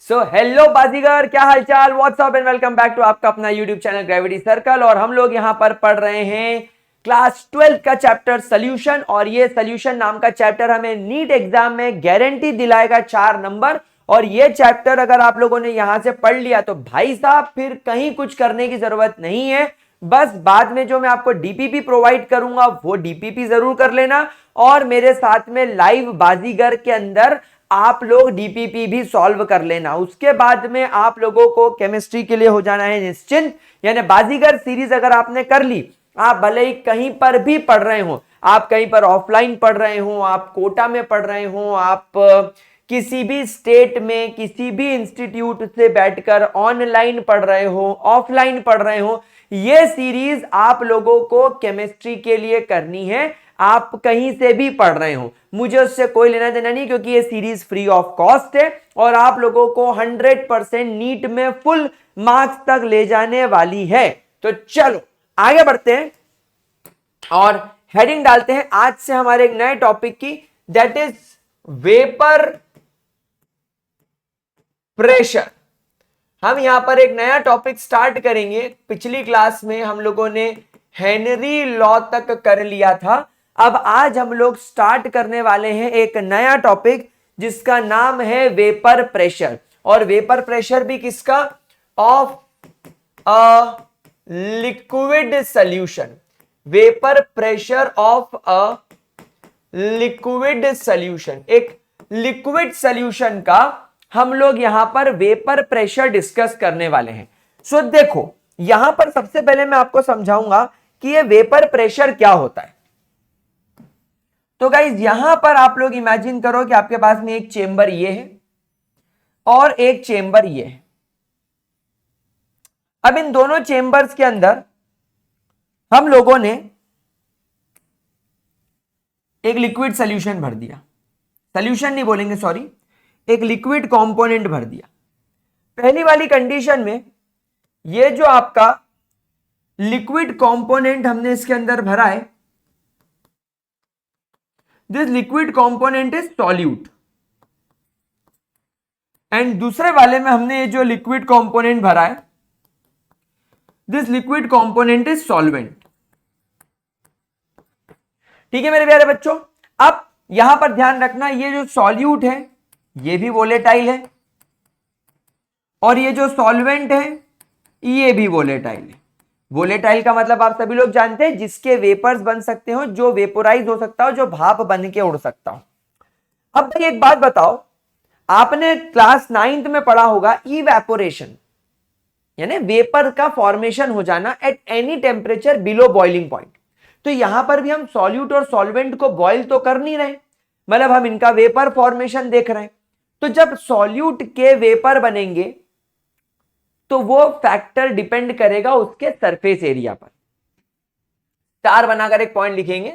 So hello Baazigar, क्या हालचाल, what's up and welcome back to आपका अपना यूट्यूब चैनल ग्रेविटी सर्कल। और हम लोग यहाँ पर पढ़ रहे हैं क्लास 12 का चैप्टर सोल्यूशन। और ये सोल्यूशन नाम का चैप्टर हमें नीट एग्जाम में गारंटी दिलाएगा 4 नंबर। और ये चैप्टर अगर आप लोगों ने यहां से पढ़ लिया तो भाई साहब फिर कहीं कुछ करने की जरूरत नहीं है। बस बाद में जो मैं आपको डीपीपी प्रोवाइड करूंगा वो डीपीपी जरूर कर लेना, और मेरे साथ में लाइव बाजीगर के अंदर आप लोग डीपीपी भी सॉल्व कर लेना। उसके बाद में आप लोगों को केमिस्ट्री के लिए हो जाना है निश्चिंत। यानी बाजीगर सीरीज अगर आपने कर ली, आप भले ही कहीं पर भी पढ़ रहे हो, आप कहीं पर ऑफलाइन पढ़ रहे हो, आप कोटा में पढ़ रहे हो, आप किसी भी स्टेट में किसी भी इंस्टीट्यूट से बैठकर ऑनलाइन पढ़ रहे हो, ऑफलाइन पढ़ रहे हो, ये सीरीज आप लोगों को केमिस्ट्री के लिए करनी है। आप कहीं से भी पढ़ रहे हो, मुझे उससे कोई लेना देना नहीं, क्योंकि ये सीरीज फ्री ऑफ कॉस्ट है और आप लोगों को 100% नीट में फुल मार्क्स तक ले जाने वाली है। तो चलो आगे बढ़ते हैं और हेडिंग डालते हैं आज से हमारे एक नए टॉपिक की, दैट इज वेपर प्रेशर। हम यहां पर एक नया टॉपिक स्टार्ट करेंगे। पिछली क्लास में हम लोगों ने हेनरी लॉ तक कर लिया था। अब आज हम लोग स्टार्ट करने वाले हैं एक नया टॉपिक जिसका नाम है वेपर प्रेशर। और वेपर प्रेशर भी किसका? Of a liquid solution. Vapour pressure of a liquid solution, एक लिक्विड सॉल्यूशन का हम लोग यहां पर वेपर प्रेशर डिस्कस करने वाले हैं। सो देखो, यहां पर सबसे पहले मैं आपको समझाऊंगा कि ये वेपर प्रेशर क्या होता है। तो गाइज यहां पर आप लोग इमेजिन करो कि आपके पास में एक चेंबर ये है और एक चेंबर ये है। अब इन दोनों चेंबर्स के अंदर हम लोगों ने एक लिक्विड सॉल्यूशन भर दिया, सॉल्यूशन नहीं बोलेंगे सॉरी, एक लिक्विड कंपोनेंट भर दिया। पहली वाली कंडीशन में ये जो आपका लिक्विड कंपोनेंट हमने इसके अंदर भरा है, this liquid component is solute. And दूसरे वाले में हमने ये जो लिक्विड कंपोनेंट भरा है, this liquid component is solvent. ठीक है मेरे प्यारे बच्चों। अब यहां पर ध्यान रखना, ये जो सॉल्यूट है ये भी वोलेटाइल है और ये जो सॉल्वेंट है ये भी वोलेटाइल है। वोलेटाइल का मतलब आप सभी लोग जानते हैं, जिसके वेपर्स बन सकते हो, जो वेपोराइज हो सकता हो, जो भाप बन के उड़ सकता हो। अब भाई एक बात बताओ, आपने क्लास 9th में पढ़ा होगा इवेपोरेशन, यानी वेपर का फॉर्मेशन हो जाना at any temperature below boiling point. तो यहां पर भी हम सॉल्यूट और सॉल्वेंट को बॉइल तो कर नहीं रहे, मतलब हम इनका वेपर फॉर्मेशन देख रहे हैं। तो जब सॉल्यूट के वेपर बनेंगे तो वो फैक्टर डिपेंड करेगा उसके सरफेस एरिया पर। स्टार बनाकर एक पॉइंट लिखेंगे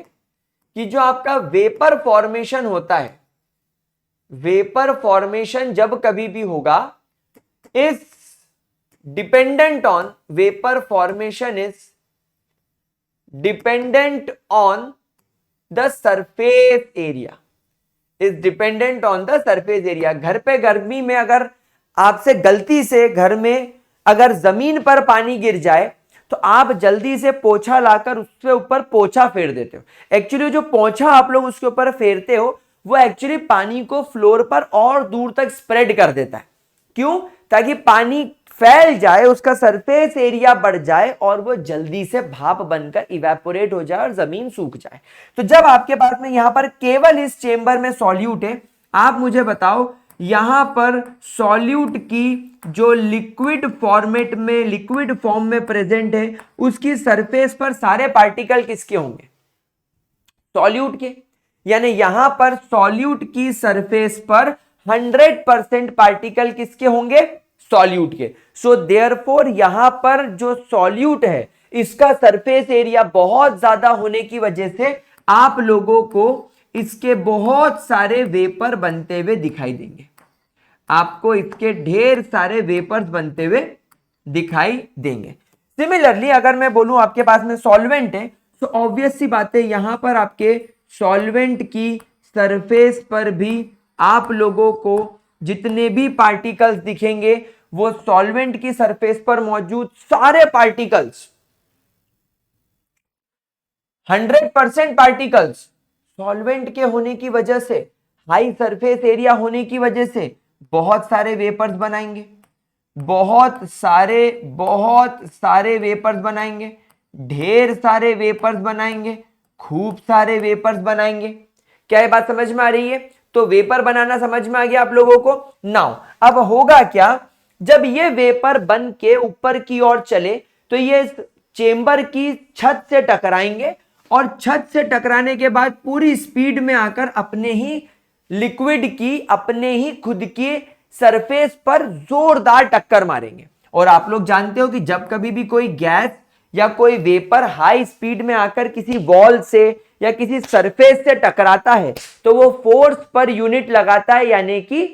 कि जो आपका वेपर फॉर्मेशन होता है, वेपर फॉर्मेशन जब कभी भी होगा is dependent on, vapour formation is dependent on the surface area, is dependent on the surface area. घर पे गर्मी में अगर आपसे गलती से घर में अगर जमीन पर पानी गिर जाए तो आप जल्दी से पोछा लाकर उसके ऊपर पोछा फेर देते हो। एक्चुअली जो पोछा आप लोग उसके ऊपर फेरते हो वो एक्चुअली पानी को फ्लोर पर और दूर तक स्प्रेड कर देता है। क्यों? ताकि पानी फैल जाए, उसका सरफेस एरिया बढ़ जाए और वो जल्दी से भाप बनकर इवेपोरेट हो जाए और जमीन सूख जाए। तो जब आपके पास में यहां पर केवल इस चेंबर में सॉल्यूट है, आप मुझे बताओ यहां पर सॉल्यूट की जो लिक्विड फॉर्मेट में, लिक्विड फॉर्म में प्रेजेंट है, उसकी सरफेस पर सारे पार्टिकल किसके होंगे? सॉल्यूट के। यानी यहां पर सॉल्यूट की सरफेस पर 100% पार्टिकल किसके होंगे? सॉल्यूट के। सो देयरफॉर यहां पर जो सॉल्यूट है इसका सरफेस एरिया बहुत ज्यादा होने की वजह से आप लोगों को इसके बहुत सारे वेपर बनते हुए दिखाई देंगे। आपको इसके ढेर सारे वेपर्स बनते हुए दिखाई देंगे। सिमिलरली अगर मैं बोलूं आपके पास में सॉल्वेंट है, तो ऑब्वियस सी बात है यहां पर आपके सॉल्वेंट की सरफेस पर भी आप लोगों को जितने भी पार्टिकल्स दिखेंगे वो सॉल्वेंट की सरफेस पर मौजूद सारे पार्टिकल्स, 100% पार्टिकल्स सॉल्वेंट के होने की वजह से, हाई सरफेस एरिया होने की वजह से बहुत सारे वेपर्स बनाएंगे, बहुत सारे वेपर्स बनाएंगे, ढेर सारे वेपर्स बनाएंगे, खूब सारे वेपर्स बनाएंगे। क्या ये बात समझ में आ रही है? तो वेपर बनाना समझ में आ गया आप लोगों को। नाउ अब होगा क्या, जब ये वेपर बन के ऊपर की ओर चले तो ये चेंबर की छत से टकराएंगे और छत से टकराने के बाद पूरी स्पीड में आकर अपने ही लिक्विड की, अपने ही खुद की सरफेस पर जोरदार टक्कर मारेंगे। और आप लोग जानते हो कि जब कभी भी कोई गैस या कोई वेपर हाई स्पीड में आकर किसी वॉल से या किसी सरफेस से टकराता है तो वो फोर्स पर यूनिट लगाता है, यानी कि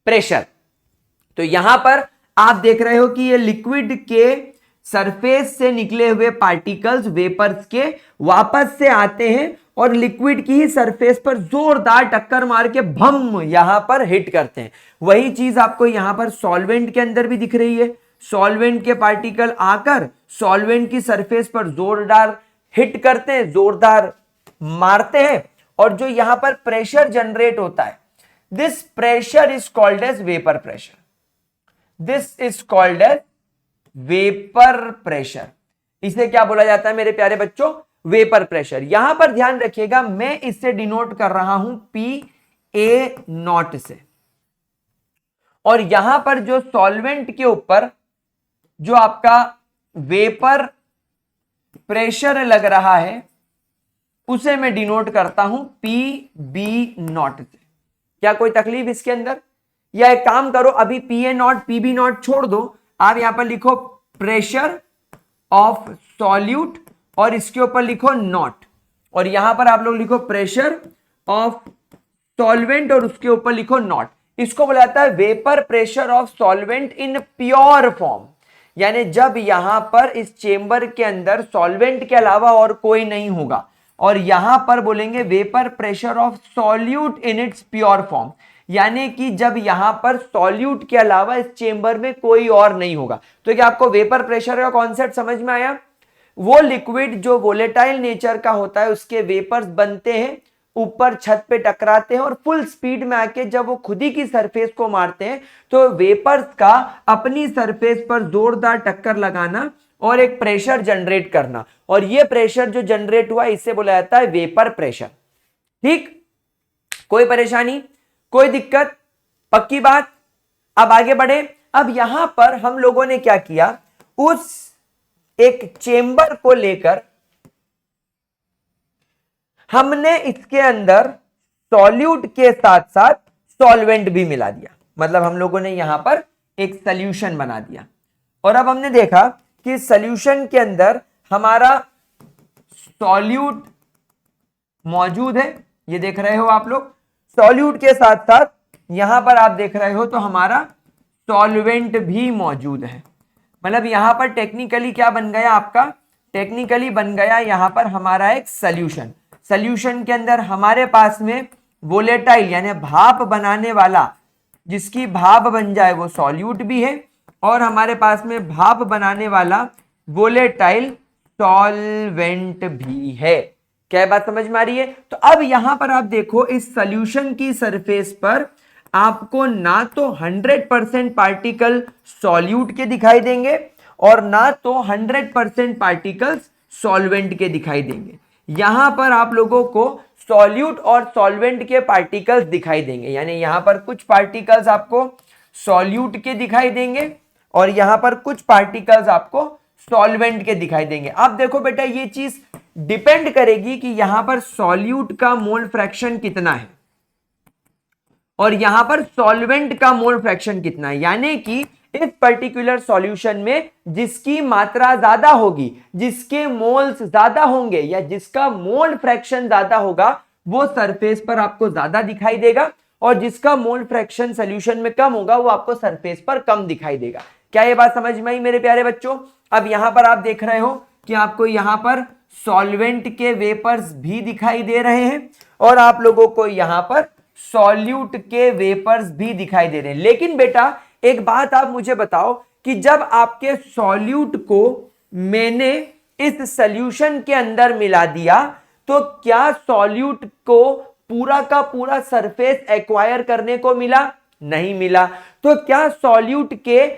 प्रेशर। तो यहां पर आप देख रहे हो कि ये लिक्विड के सरफेस से निकले हुए पार्टिकल्स वेपर्स के वापस से आते हैं और लिक्विड की ही सरफेस पर जोरदार टक्कर मार के भम यहां पर हिट करते हैं। वही चीज आपको यहां पर सॉल्वेंट के अंदर भी दिख रही है। सॉल्वेंट के पार्टिकल आकर सॉल्वेंट की सरफेस पर जोरदार हिट करते हैं, जोरदार मारते हैं, और जो यहां पर प्रेशर जनरेट होता है, this pressure is called as vapour pressure. This is called as vapour pressure. इसे क्या बोला जाता है मेरे प्यारे बच्चों? Vapour pressure. यहां पर ध्यान रखिएगा, मैं इससे डिनोट कर रहा हूं PA0 से, और यहां पर जो सॉल्वेंट के ऊपर जो आपका वेपर प्रेशर लग रहा है उसे मैं डिनोट करता हूं PB0 से। क्या कोई तकलीफ इसके अंदर? या एक काम करो, अभी PA0 PB0 छोड़ दो, आप यहां पर लिखो प्रेशर ऑफ सॉल्यूट और इसके ऊपर लिखो नॉट, और यहां पर आप लोग लिखो प्रेशर ऑफ सॉल्वेंट और उसके ऊपर लिखो नॉट। इसको बोला जाता है vapour pressure of solvent in pure form. यानी जब यहां पर इस चेंबर के अंदर सॉल्वेंट के अलावा और कोई नहीं होगा, और यहां पर बोलेंगे vapour pressure of solute in its pure form, यानी कि जब यहां पर सॉल्यूट के अलावा इस चेंबर में कोई और नहीं होगा। तो क्या आपको वेपर प्रेशर का कॉन्सेप्ट समझ में आया? वो लिक्विड जो वोलेटाइल नेचर का होता है उसके वेपर्स बनते हैं, ऊपर छत पे टकराते हैं और फुल स्पीड में आके जब वो खुद ही की सरफेस को मारते हैं तो वेपर्स का अपनी सरफेस पर जोरदार टक्कर लगाना और एक प्रेशर जनरेट करना, और ये प्रेशर जो जनरेट हुआ इससे बोला जाता है वेपर प्रेशर। ठीक, कोई परेशानी, कोई दिक्कत? पक्की बात? अब आगे बढ़े। अब यहां पर हम लोगों ने क्या किया, उस एक चेंबर को लेकर हमने इसके अंदर सॉल्यूट के साथ साथ सॉल्वेंट भी मिला दिया। मतलब हम लोगों ने यहां पर एक सॉल्यूशन बना दिया, और अब हमने देखा कि सॉल्यूशन के अंदर हमारा सॉल्यूट मौजूद है, ये देख रहे हो आप लोग। सॉल्यूट के साथ साथ यहां पर आप देख रहे हो तो हमारा सॉल्वेंट भी मौजूद है। मतलब यहां पर टेक्निकली क्या बन गया आपका? टेक्निकली बन गया यहां पर हमारा एक सॉल्यूशन। सॉल्यूशन के अंदर हमारे पास में वोलेटाइल यानी भाप बनाने वाला, जिसकी भाप बन जाए वो सॉल्यूट भी है, और हमारे पास में भाप बनाने वाला वोलेटाइल सॉल्वेंट भी है। क्या बात समझ में आ रही है? तो अब यहां पर आप देखो, इस सॉल्यूशन की सरफेस पर आपको ना तो 100% पार्टिकल सॉल्यूट के दिखाई देंगे और ना तो 100% पार्टिकल्स सॉल्वेंट के दिखाई देंगे। यहां पर आप लोगों को सॉल्यूट और सॉल्वेंट के पार्टिकल्स दिखाई देंगे, यानी यहां पर कुछ पार्टिकल्स आपको सॉल्यूट के दिखाई देंगे और यहां पर कुछ पार्टिकल्स आपको सॉल्वेंट के दिखाई देंगे। अब देखो बेटा, ये चीज डिपेंड करेगी कि यहां पर सॉल्यूट का मोल फ्रैक्शन कितना है और यहां पर सॉल्वेंट का मोल फ्रैक्शन कितना है। यानी कि इस पर्टिकुलर सॉल्यूशन में जिसकी मात्रा ज्यादा होगी, जिसके मोल्स ज्यादा होंगे या जिसका मोल फ्रैक्शन ज्यादा होगा, वो सरफेस पर आपको ज्यादा दिखाई देगा, और जिसका मोल फ्रैक्शन सॉल्यूशन में कम होगा वो आपको सरफेस पर कम दिखाई देगा। क्या ये बात समझ में आई मेरे प्यारे बच्चों? अब यहां पर आप देख रहे हो कि आपको यहां पर सॉल्वेंट के वेपर्स भी दिखाई दे रहे हैं और आप लोगों को यहां पर सॉल्यूट के वेपर्स भी दिखाई दे रहे हैं। लेकिन बेटा एक बात आप मुझे बताओ कि जब आपके सॉल्यूट को मैंने इस सॉल्यूशन के अंदर मिला दिया तो क्या सॉल्यूट को पूरा का पूरा सरफेस एक्वायर करने को मिला? नहीं मिला। तो क्या सॉल्यूट के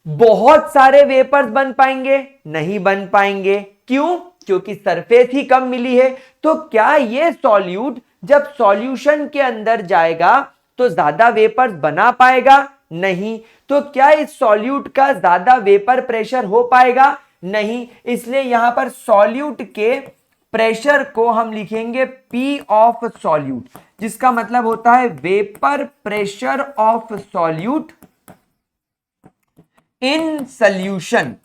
बहुत सारे वेपर्स बन पाएंगे? नहीं बन पाएंगे। क्यों? क्योंकि सरफेस ही कम मिली है। तो क्या ये सॉल्यूट जब सॉल्यूशन के अंदर जाएगा तो ज्यादा वेपर्स बना पाएगा? नहीं। तो क्या इस सॉल्यूट का ज्यादा वेपर प्रेशर हो पाएगा? नहीं। इसलिए यहां पर सॉल्यूट के प्रेशर को हम लिखेंगे P ऑफ सॉल्यूट, जिसका मतलब होता है vapour pressure of solute in solution.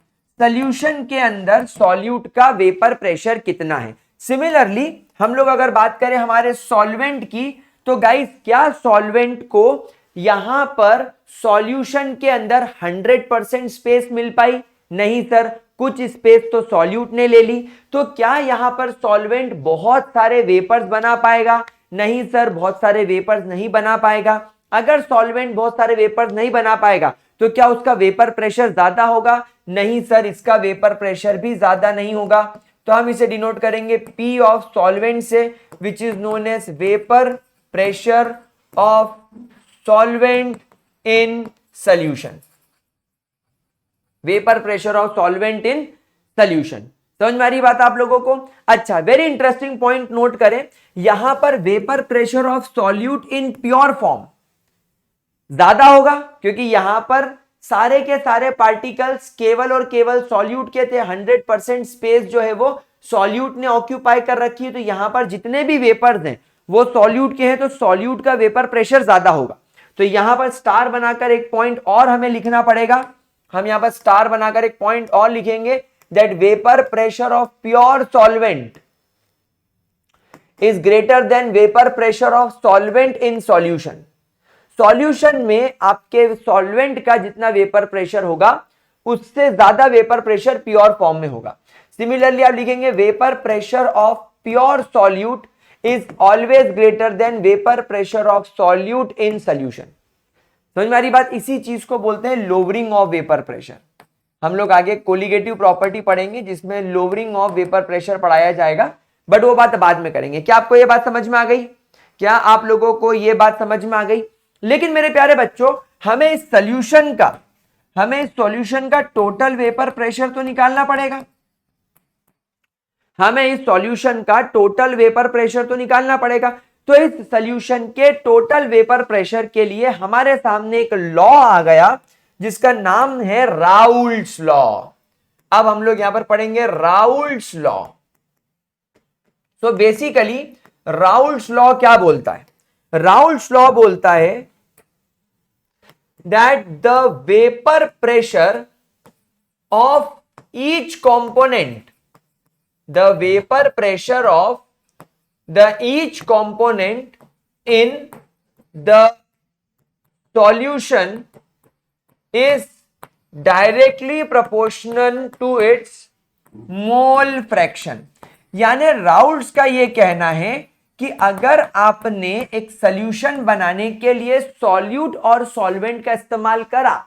Solution के अंदर सॉल्यूट का वेपर प्रेशर कितना है। सिमिलरली हम लोग अगर बात करें हमारे सॉल्वेंट की, तो गाइस क्या सॉल्वेंट को यहां पर सॉल्यूशन के अंदर 100% स्पेस मिल पाई? नहीं सर, कुछ स्पेस तो सॉल्यूट ने ले ली। तो क्या यहां पर सॉल्वेंट बहुत सारे वेपर्स बना पाएगा? नहीं सर, बहुत सारे वेपर्स नहीं बना पाएगा। अगर सॉल्वेंट बहुत सारे वेपर्स नहीं बना पाएगा तो क्या उसका वेपर प्रेशर ज्यादा होगा? नहीं सर, इसका वेपर प्रेशर भी ज्यादा नहीं होगा। तो हम इसे डिनोट करेंगे P ऑफ सॉल्वेंट से, which is known as vapour pressure of solvent in solution. Vapour pressure of solvent in solution. समझ में आ रही बात आप लोगों को? अच्छा, वेरी इंटरेस्टिंग पॉइंट नोट करें, यहां पर vapour pressure of solute in pure form ज्यादा होगा, क्योंकि यहां पर सारे के सारे पार्टिकल्स केवल और केवल सॉल्यूट के थे। 100% स्पेस जो है वो सॉल्यूट ने ऑक्यूपाई कर रखी है। तो यहां पर जितने भी वेपर्स हैं वो सॉल्यूट के हैं, तो सॉल्यूट का वेपर प्रेशर ज्यादा होगा। तो यहां पर स्टार बनाकर एक पॉइंट और हमें लिखना पड़ेगा। हम यहां पर स्टार बनाकर एक पॉइंट और लिखेंगे, that vapour pressure of pure solvent is greater than vapour pressure of solvent in solution. Solution में आपके सॉल्वेंट का जितना वेपर प्रेशर होगा उससे ज्यादा वेपर प्रेशर प्योर फॉर्म में होगा। सिमिलरली आप लिखेंगे vapour pressure of pure solute is always greater than vapour pressure of solute in solution. समझ में आ रही बात? इसी चीज को बोलते हैं लोअरिंग ऑफ वेपर प्रेशर। हम लोग आगे कोलिगेटिव प्रॉपर्टी पढ़ेंगे जिसमें लोअरिंग ऑफ वेपर प्रेशर पढ़ाया जाएगा, बट वो बात बाद में करेंगे। क्या आपको ये बात समझ में आ गई? क्या आप लोगों को ये बात समझ में आ गई? लेकिन मेरे प्यारे बच्चों, हमें इस सॉल्यूशन का टोटल वेपर प्रेशर तो निकालना पड़ेगा। हमें इस सॉल्यूशन का टोटल वेपर प्रेशर तो निकालना पड़ेगा। तो इस सॉल्यूशन के टोटल वेपर प्रेशर के लिए हमारे सामने एक लॉ आ गया जिसका नाम है राउल्ट्स लॉ। अब हम लोग यहां पर पढ़ेंगे Raoult's law. So basically Raoult's law क्या बोलता है? राउल्ट्स लॉ बोलता है that the vapour pressure of each component, the vapour pressure of the each component in the solution is directly proportional to its mole fraction। यानी Raoult's का यह कहना है कि अगर आपने एक सॉल्यूशन बनाने के लिए सॉल्यूट और सॉल्वेंट का इस्तेमाल करा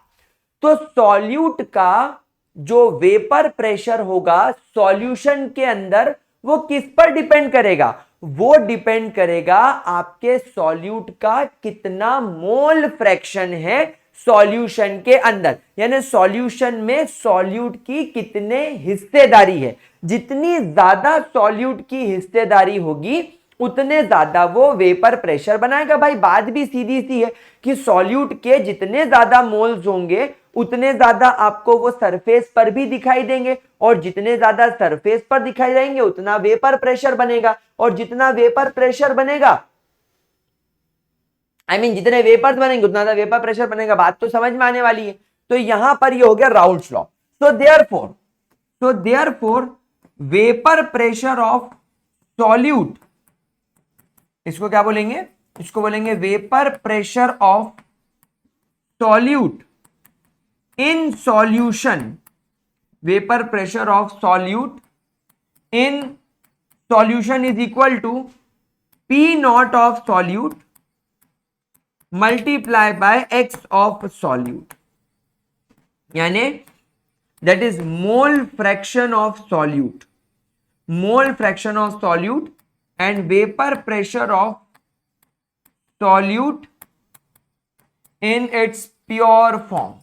तो सॉल्यूट का जो वेपर प्रेशर होगा सॉल्यूशन के अंदर वो किस पर डिपेंड करेगा? वो डिपेंड करेगा आपके सॉल्यूट का कितना मोल फ्रैक्शन है सॉल्यूशन के अंदर, यानी सॉल्यूशन में सॉल्यूट की कितने हिस्सेदारी है। जितनी ज्यादा सॉल्यूट की हिस्सेदारी होगी उतने ज्यादा वो वेपर प्रेशर बनाएगा। भाई बात भी सीधी सी है कि सॉल्यूट के जितने ज्यादा मोल्स होंगे उतने ज्यादा आपको वो सरफेस पर भी दिखाई देंगे, और जितने ज्यादा सरफेस पर दिखाई देंगे उतना वेपर प्रेशर बनेगा, और जितना वेपर प्रेशर बनेगा जितने वेपर्स बनेंगे उतना ज्यादा वेपर प्रेशर बनेगा। बात तो समझ में आने वाली है। तो यहां पर ये हो गया Raoult's law. So therefore vapour pressure of solute, इसको क्या बोलेंगे? इसको बोलेंगे vapour pressure of solute in solution, vapour pressure of solute in solution is equal to P not of solute multiply by x of solute, यानी that is mole fraction of solute, mole fraction of solute and vapour pressure of solute in its pure form.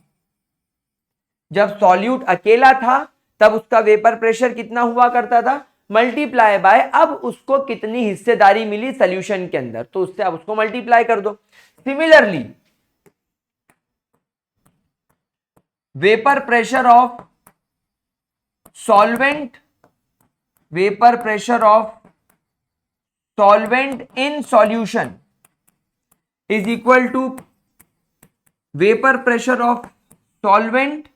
जब solute अकेला था तब उसका vapour pressure कितना हुआ करता था, मल्टीप्लाई बाय अब उसको कितनी हिस्सेदारी मिली सॉल्यूशन के अंदर, तो उससे अब उसको मल्टीप्लाई कर दो। Similarly vapour pressure of solvent, vapour pressure of solvent in solution is equal to vapour pressure of solvent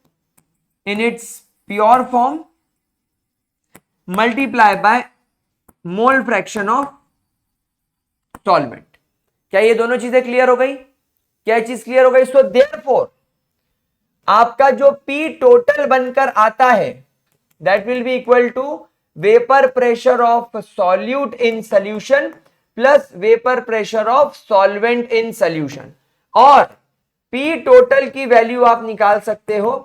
in its pure form multiply by mole fraction of solvent। क्या ये दोनों चीजें क्लियर हो गई? क्या चीज क्लियर हो गई? सो देयरफॉर आपका जो P टोटल बनकर आता है that will be equal to vapour pressure of solute in solution plus vapour pressure of solvent in solution, और P टोटल की वैल्यू आप निकाल सकते हो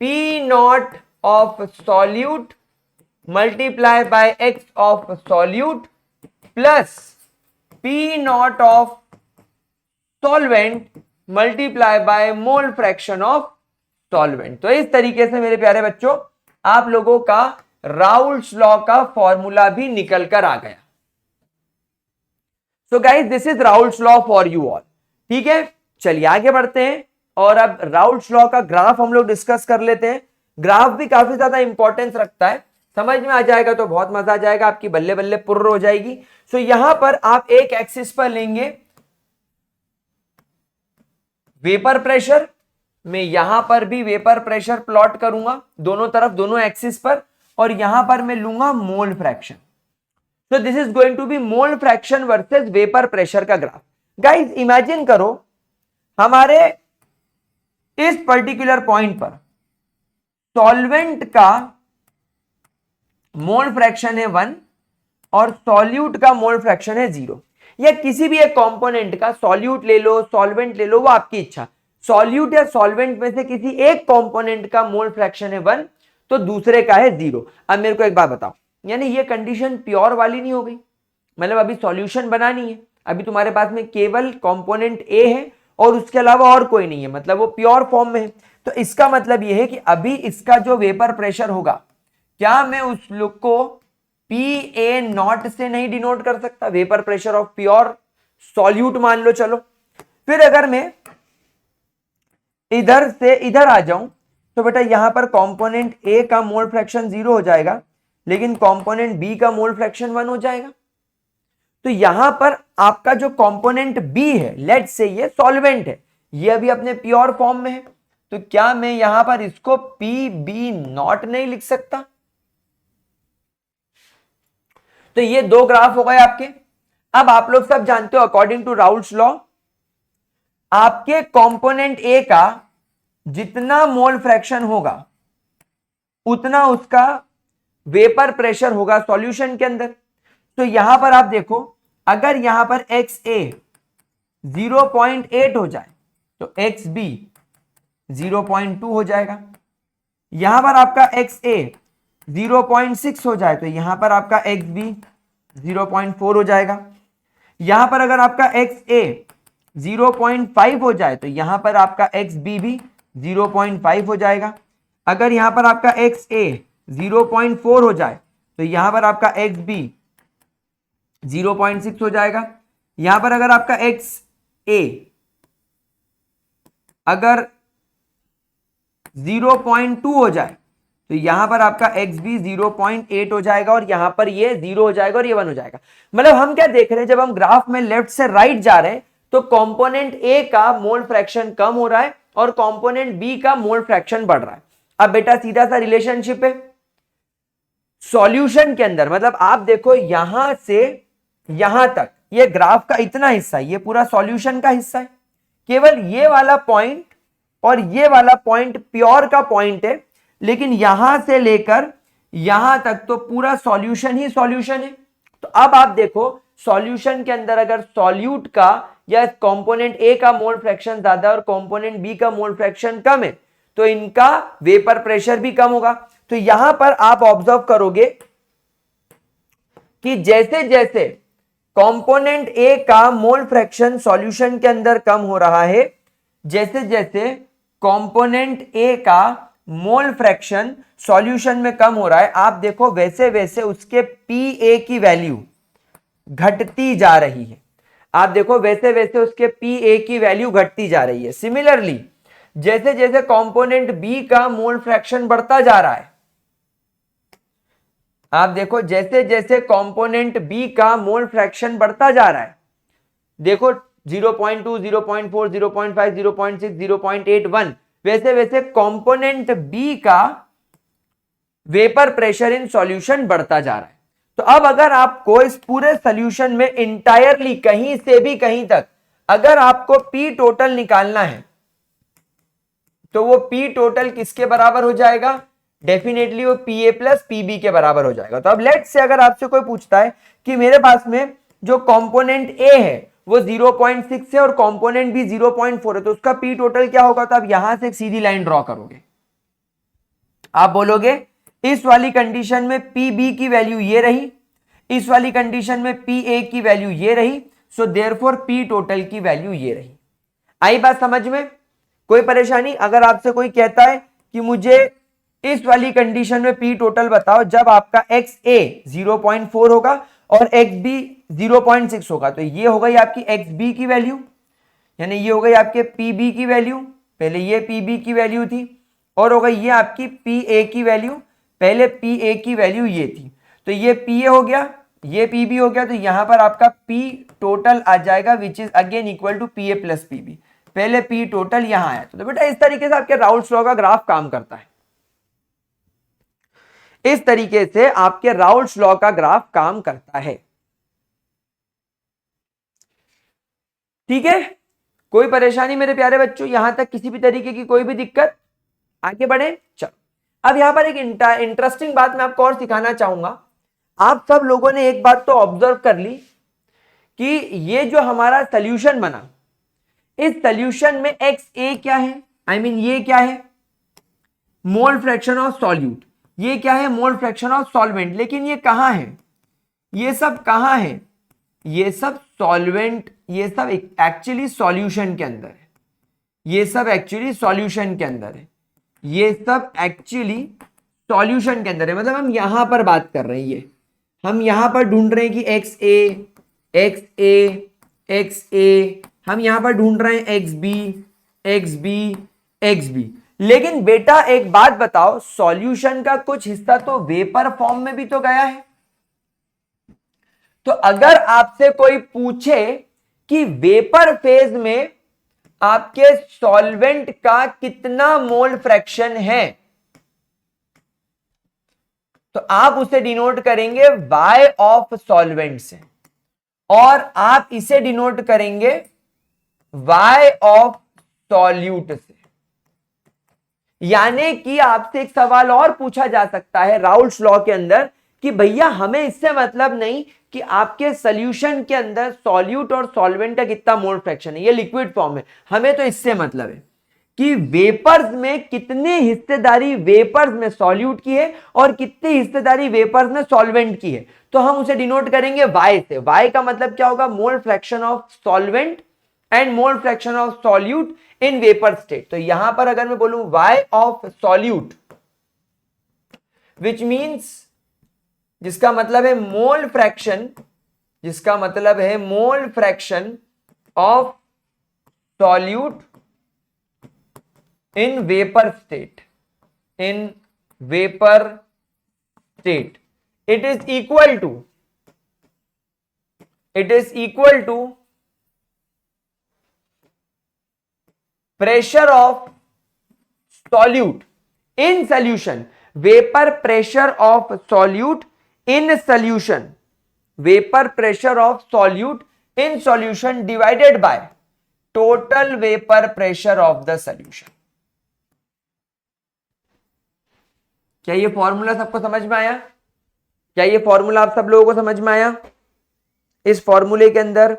P not of solute multiply by x of solute plus P not of solvent multiply by mole fraction of solvent. तो इस तरीके से मेरे प्यारे बच्चों आप लोगों का राउल्ट्स लॉ का फॉर्मूला भी निकल कर आ गया। So guys this is Raoult's law for you all. ठीक है, चलिए आगे बढ़ते हैं और अब राउल्ट्स लॉ का ग्राफ हम लोग डिस्कस कर लेते हैं। ग्राफ भी काफी ज्यादा इंपॉर्टेंस रखता है, समझ में आ जाएगा तो बहुत मजा आ जाएगा, आपकी बल्ले बल्ले पुर्र हो जाएगी। सो यहां पर आप एक एक्सिस पर लेंगे वेपर प्रेशर, मैं यहां पर भी वेपर प्रेशर प्लॉट करूंगा दोनों तरफ, दोनों एक्सिस पर, और यहां पर मैं लूंगा mole fraction. So this is going to be mole fraction versus vapour pressure का ग्राफ। गाइस इमेजिन करो हमारे इस पर्टिकुलर पॉइंट पर सॉल्वेंट का मोल फ्रैक्शन है 1 और सॉल्यूट का मोल फ्रैक्शन है 0, या किसी भी एक कंपोनेंट का, सॉल्यूट ले लो सॉल्वेंट ले लो वो आपकी इच्छा, सॉल्यूट या सॉल्वेंट में से किसी एक कंपोनेंट का मोल फ्रैक्शन है 1 तो दूसरे का है 0। अब मेरे को एक बात बताओ, यानी ये कंडीशन प्योर वाली नहीं हो गई, मतलब अभी सॉल्यूशन बनानी है, अभी तुम्हारे पास में केवल कंपोनेंट ए है और उसके अलावा और कोई नहीं है, मतलब वो प्योर फॉर्म में है। तो इसका मतलब ये है कि अभी इसका जो वेपर प्रेशर होगा, क्या मैं उस लुक को PA नॉट से नहीं डिनोट कर सकता, vapour pressure of pure solute मान लो। चलो फिर अगर मैं इधर से इधर आ जाऊं तो बेटा यहां पर कंपोनेंट A का मोल फ्रैक्शन 0 हो जाएगा, लेकिन कंपोनेंट B का मोल फ्रैक्शन 1 हो जाएगा। तो यहां पर आपका जो कंपोनेंट B है, लेट्स से ये सॉल्वेंट है, ये अभी अपने प्योर फॉर्म में है, तो क्या मैं यहां पर इसको PB नॉट नहीं लिख सकता? तो ये दो ग्राफ हो गए आपके। अब आप लोग सब जानते हो अकॉर्डिंग टू राउल्ट्स लॉ आपके कंपोनेंट A का जितना मोल फ्रैक्शन होगा उतना उसका वेपर प्रेशर होगा सॉल्यूशन के अंदर। तो यहां पर आप देखो, अगर यहां पर XA 0.8 हो जाए तो XB 0.2 हो जाएगा, यहां पर आपका XA 0.6 हो जाए तो यहां पर आपका XB 0.4 हो जाएगा, यहां पर अगर आपका XA 0.5 हो जाए तो यहां पर आपका XB भी 0.5 हो जाएगा, अगर यहां पर आपका XA 0.4 हो जाए तो यहां पर आपका XB 0.6 हो जाएगा, यहां पर अगर आपका XA अगर 0.2 हो जाए तो यहां पर आपका XB 0.8 हो जाएगा, और यहां पर ये 0 हो जाएगा और ये 1 हो जाएगा। मतलब हम क्या देख रहे हैं, जब हम ग्राफ में लेफ्ट से राइट जा रहे हैं तो कंपोनेंट A का मोल फ्रैक्शन कम हो रहा है और कंपोनेंट B का मोल फ्रैक्शन बढ़ रहा है। अब बेटा सीधा सा रिलेशनशिप है सॉल्यूशन के अंदर, मतलब आप देखो यहां से यहां तक ये ग्राफ का इतना हिस्सा, ये पूरा सॉल्यूशन का हिस्सा है, केवल ये वाला पॉइंट और ये वाला पॉइंट प्योर का पॉइंट है, लेकिन यहां से लेकर यहां तक तो पूरा सॉल्यूशन ही सॉल्यूशन है। तो अब आप देखो सॉल्यूशन के अंदर अगर सॉल्यूट का या कंपोनेंट ए का मोल फ्रैक्शन ज्यादा और कंपोनेंट बी का मोल फ्रैक्शन कम है तो इनका वेपर प्रेशर भी कम होगा। तो यहां पर आप ऑब्जर्व करोगे कि जैसे जैसे कंपोनेंट ए का मोल फ्रैक्शन सॉल्यूशन के अंदर कम हो रहा है, जैसे जैसे कंपोनेंट ए का मोल फ्रैक्शन सॉल्यूशन में कम हो रहा है, आप देखो वैसे वैसे उसके पी ए की वैल्यू घटती जा रही है। आप देखो वैसे वैसे उसके पी ए की वैल्यू घटती जा रही है। सिमिलरली जैसे जैसे कंपोनेंट बी का मोल फ्रैक्शन बढ़ता जा रहा है, आप देखो जैसे जैसे कंपोनेंट बी का मोल फ्रैक्शन बढ़ता जा रहा है, देखो 0.2, 0.4, 0.5, 0.6, 0.81, वैसे वैसे कंपोनेंट बी का वेपर प्रेशर इन सॉल्यूशन बढ़ता जा रहा है। तो अब अगर आपको इस पूरे सॉल्यूशन में इंटायरली कहीं से भी कहीं तक अगर आपको पी टोटल निकालना है तो वो पी टोटल किसके बराबर हो जाएगा? डेफिनेटली वो पी ए प्लस पीबी के बराबर हो जाएगा। तो अब लेट्स से अगर आपसे कोई पूछता है कि मेरे पास में जो कंपोनेंट ए है वो 0.6 है और कंपोनेंट बी 0.4 है, तो उसका पी टोटल क्या होगा? तो आप यहां से एक सीधी लाइन ड्रॉ करोगे, आप बोलोगे इस वाली कंडीशन में पी बी की वैल्यू ये रही, इस वाली कंडीशन में पी ए की वैल्यू ये रही, सो देयरफॉर पी टोटल की वैल्यू ये रही। आई बात समझ में? कोई परेशानी? अगर आपसे कोई कहता है कि मुझे इस वाली कंडीशन में पी टोटल बताओ जब आपका एक्स ए 0.4 होगा और एक्स बी 0.6 होगा, तो ये हो गई आपकी एक्स बी की वैल्यू, यानी ये हो गई आपके पी बी की वैल्यू, पहले ये पी बी की वैल्यू थी, और हो गई ये आपकी पी ए की वैल्यू, पहले पी ए की वैल्यू ये थी, तो ये पी ए हो गया, ये पी बी हो गया, तो यहां पर आपका पी टोटल आ जाएगा which is again equal to P A plus P B. पहले पी टोटल यहां आया, तो बेटा इस तरीके से आपके राउल्ट्स लॉ का ग्राफ काम करता है। इस तरीके से आपके राउल्ट्स लॉ का ग्राफ काम करता है। ठीक है, कोई परेशानी मेरे प्यारे बच्चों? यहां तक किसी भी तरीके की कोई भी दिक्कत? आगे बढ़े, चलो। अब यहां पर एक इंटरेस्टिंग बात मैं आपको और सिखाना चाहूंगा। आप सब लोगों ने एक बात तो ऑब्जर्व कर ली कि ये जो हमारा सोल्यूशन बना, इस सोल्यूशन में एक्स ए क्या है? आई मीन ये क्या है? मोल फ्रैक्शन ऑफ सॉल्यूट। ये क्या है? मोल फ्रैक्शन ऑफ सॉल्वेंट। लेकिन ये कहां है? ये सब कहां है? ये सब सॉल्वेंट, ये सब एक्चुअली सॉल्यूशन के अंदर है। ये सब एक्चुअली सॉल्यूशन के अंदर है। ये सब एक्चुअली सॉल्यूशन के अंदर है। मतलब हम यहां पर बात कर रहे हैं, ये हम यहां पर ढूंढ रहे हैं कि X A, X A, X A, हम यहां पर ढूंढ रहे हैं X B, X B, X B. लेकिन बेटा एक बात बताओ, सॉल्यूशन का कुछ हिस्सा तो वेपर फॉर्म में भी तो गया है। तो अगर आपसे कोई पूछे कि वेपर फेज में आपके सॉल्वेंट का कितना मोल फ्रैक्शन है, तो आप उसे डिनोट करेंगे Y ऑफ सॉल्वेंट से, और आप इसे डिनोट करेंगे Y ऑफ सॉल्यूट से। यानी कि आपसे एक सवाल और पूछा जा सकता है राउल्ट्स लॉ के अंदर कि भैया हमें इससे मतलब नहीं कि आपके सॉल्यूशन के अंदर सॉल्यूट और सॉल्वेंट का कितना मोल फ्रैक्शन है, ये लिक्विड फॉर्म है, हमें तो इससे मतलब है कि वेपर्स में कितनी हिस्सेदारी वेपर्स में सॉल्यूट की है और कितनी हिस्सेदारी वेपर्स में सॉल्वेंट की है। तो हम उसे डिनोट करेंगे Y से। Y का मतलब क्या होगा? मोल fraction of solvent and mole fraction of solute in vapour state. तो यहां पर अगर मैं बोलूं Y of solute, which means, जिसका मतलब है मोल फ्रैक्शन, जिसका मतलब है मोल fraction of solute in vapor state, in vapor state, it is equal to pressure of solute in solution, vapor pressure of solute in solution, vapor pressure of solute in solution divided by total vapor pressure of the solution। क्या ये formula सबको समझ में आया? क्या ये formula आप सब लोगों को समझ में आया? इस फॉर्मूले के अंदर?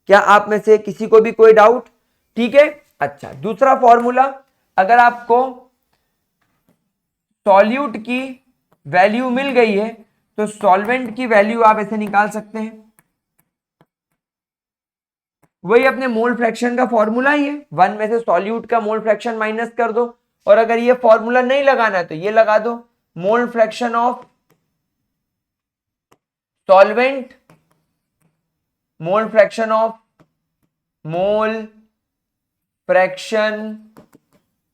क्या आप में से किसी को भी कोई डाउट? ठीक है, अच्छा दूसरा फॉर्मूला, अगर आपको सॉल्यूट की वैल्यू मिल गई है तो सॉल्वेंट की वैल्यू आप ऐसे निकाल सकते हैं, वही अपने मोल फ्रैक्शन का फॉर्मूला ही है, वन में से सॉल्यूट का मोल फ्रैक्शन माइनस कर दो, और अगर ये फॉर्मूला नहीं लगाना है तो ये लगा दो, मोल fraction of solvent, mole fraction of mole fraction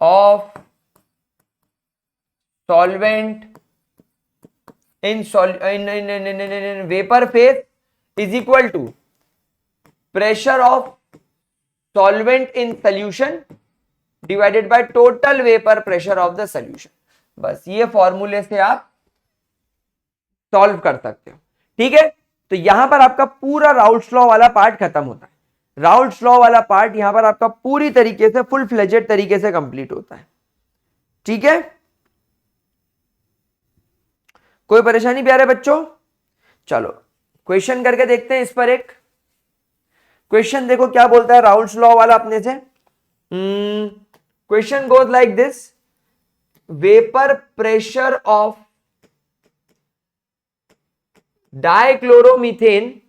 of solvent in vapor phase is equal to pressure of solvent in solution divided by total vapor pressure of the solution। बस ये फॉर्मूले से आप सॉल्व कर सकते हो। ठीक है, तो यहां पर आपका पूरा राउल्ट्स लॉ वाला पार्ट खत्म होता है। राउल्ट्स लॉ वाला पार्ट यहां पर आपका पूरी तरीके से फुल फ्लेजेड तरीके से कंप्लीट होता है। ठीक है, कोई परेशानी प्यारे बच्चों? चलो क्वेश्चन करके देखते हैं इस पर। एक क्वेश्चन देखो क्या बोलता है राउल्ट्स लॉ वाला अपने से। Question goes like this, vapour pressure of dichloromethane,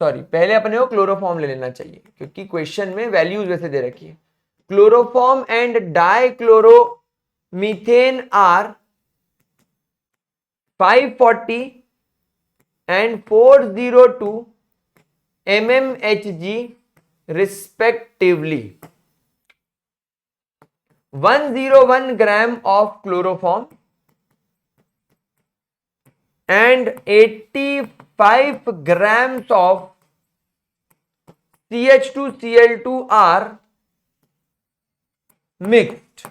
sorry पहले अपने को क्लोरोफॉर्म ले लेना चाहिए क्योंकि क्वेश्चन में वैल्यूज वैसे दे रखी है। Chloroform and dichloromethane are 540 and 402 mmHg respectively. 101 gram of chloroform and 85 grams of CH2Cl2 are mixed.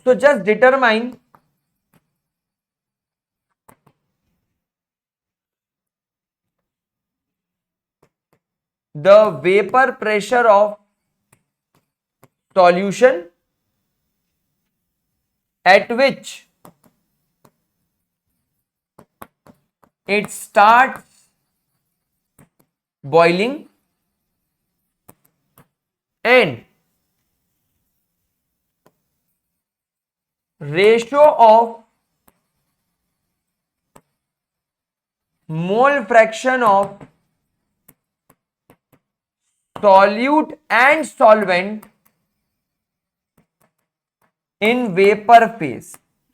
So just determine the vapor pressure of solution at which it starts boiling and ratio of mole fraction of solute and solvent in vapor phase।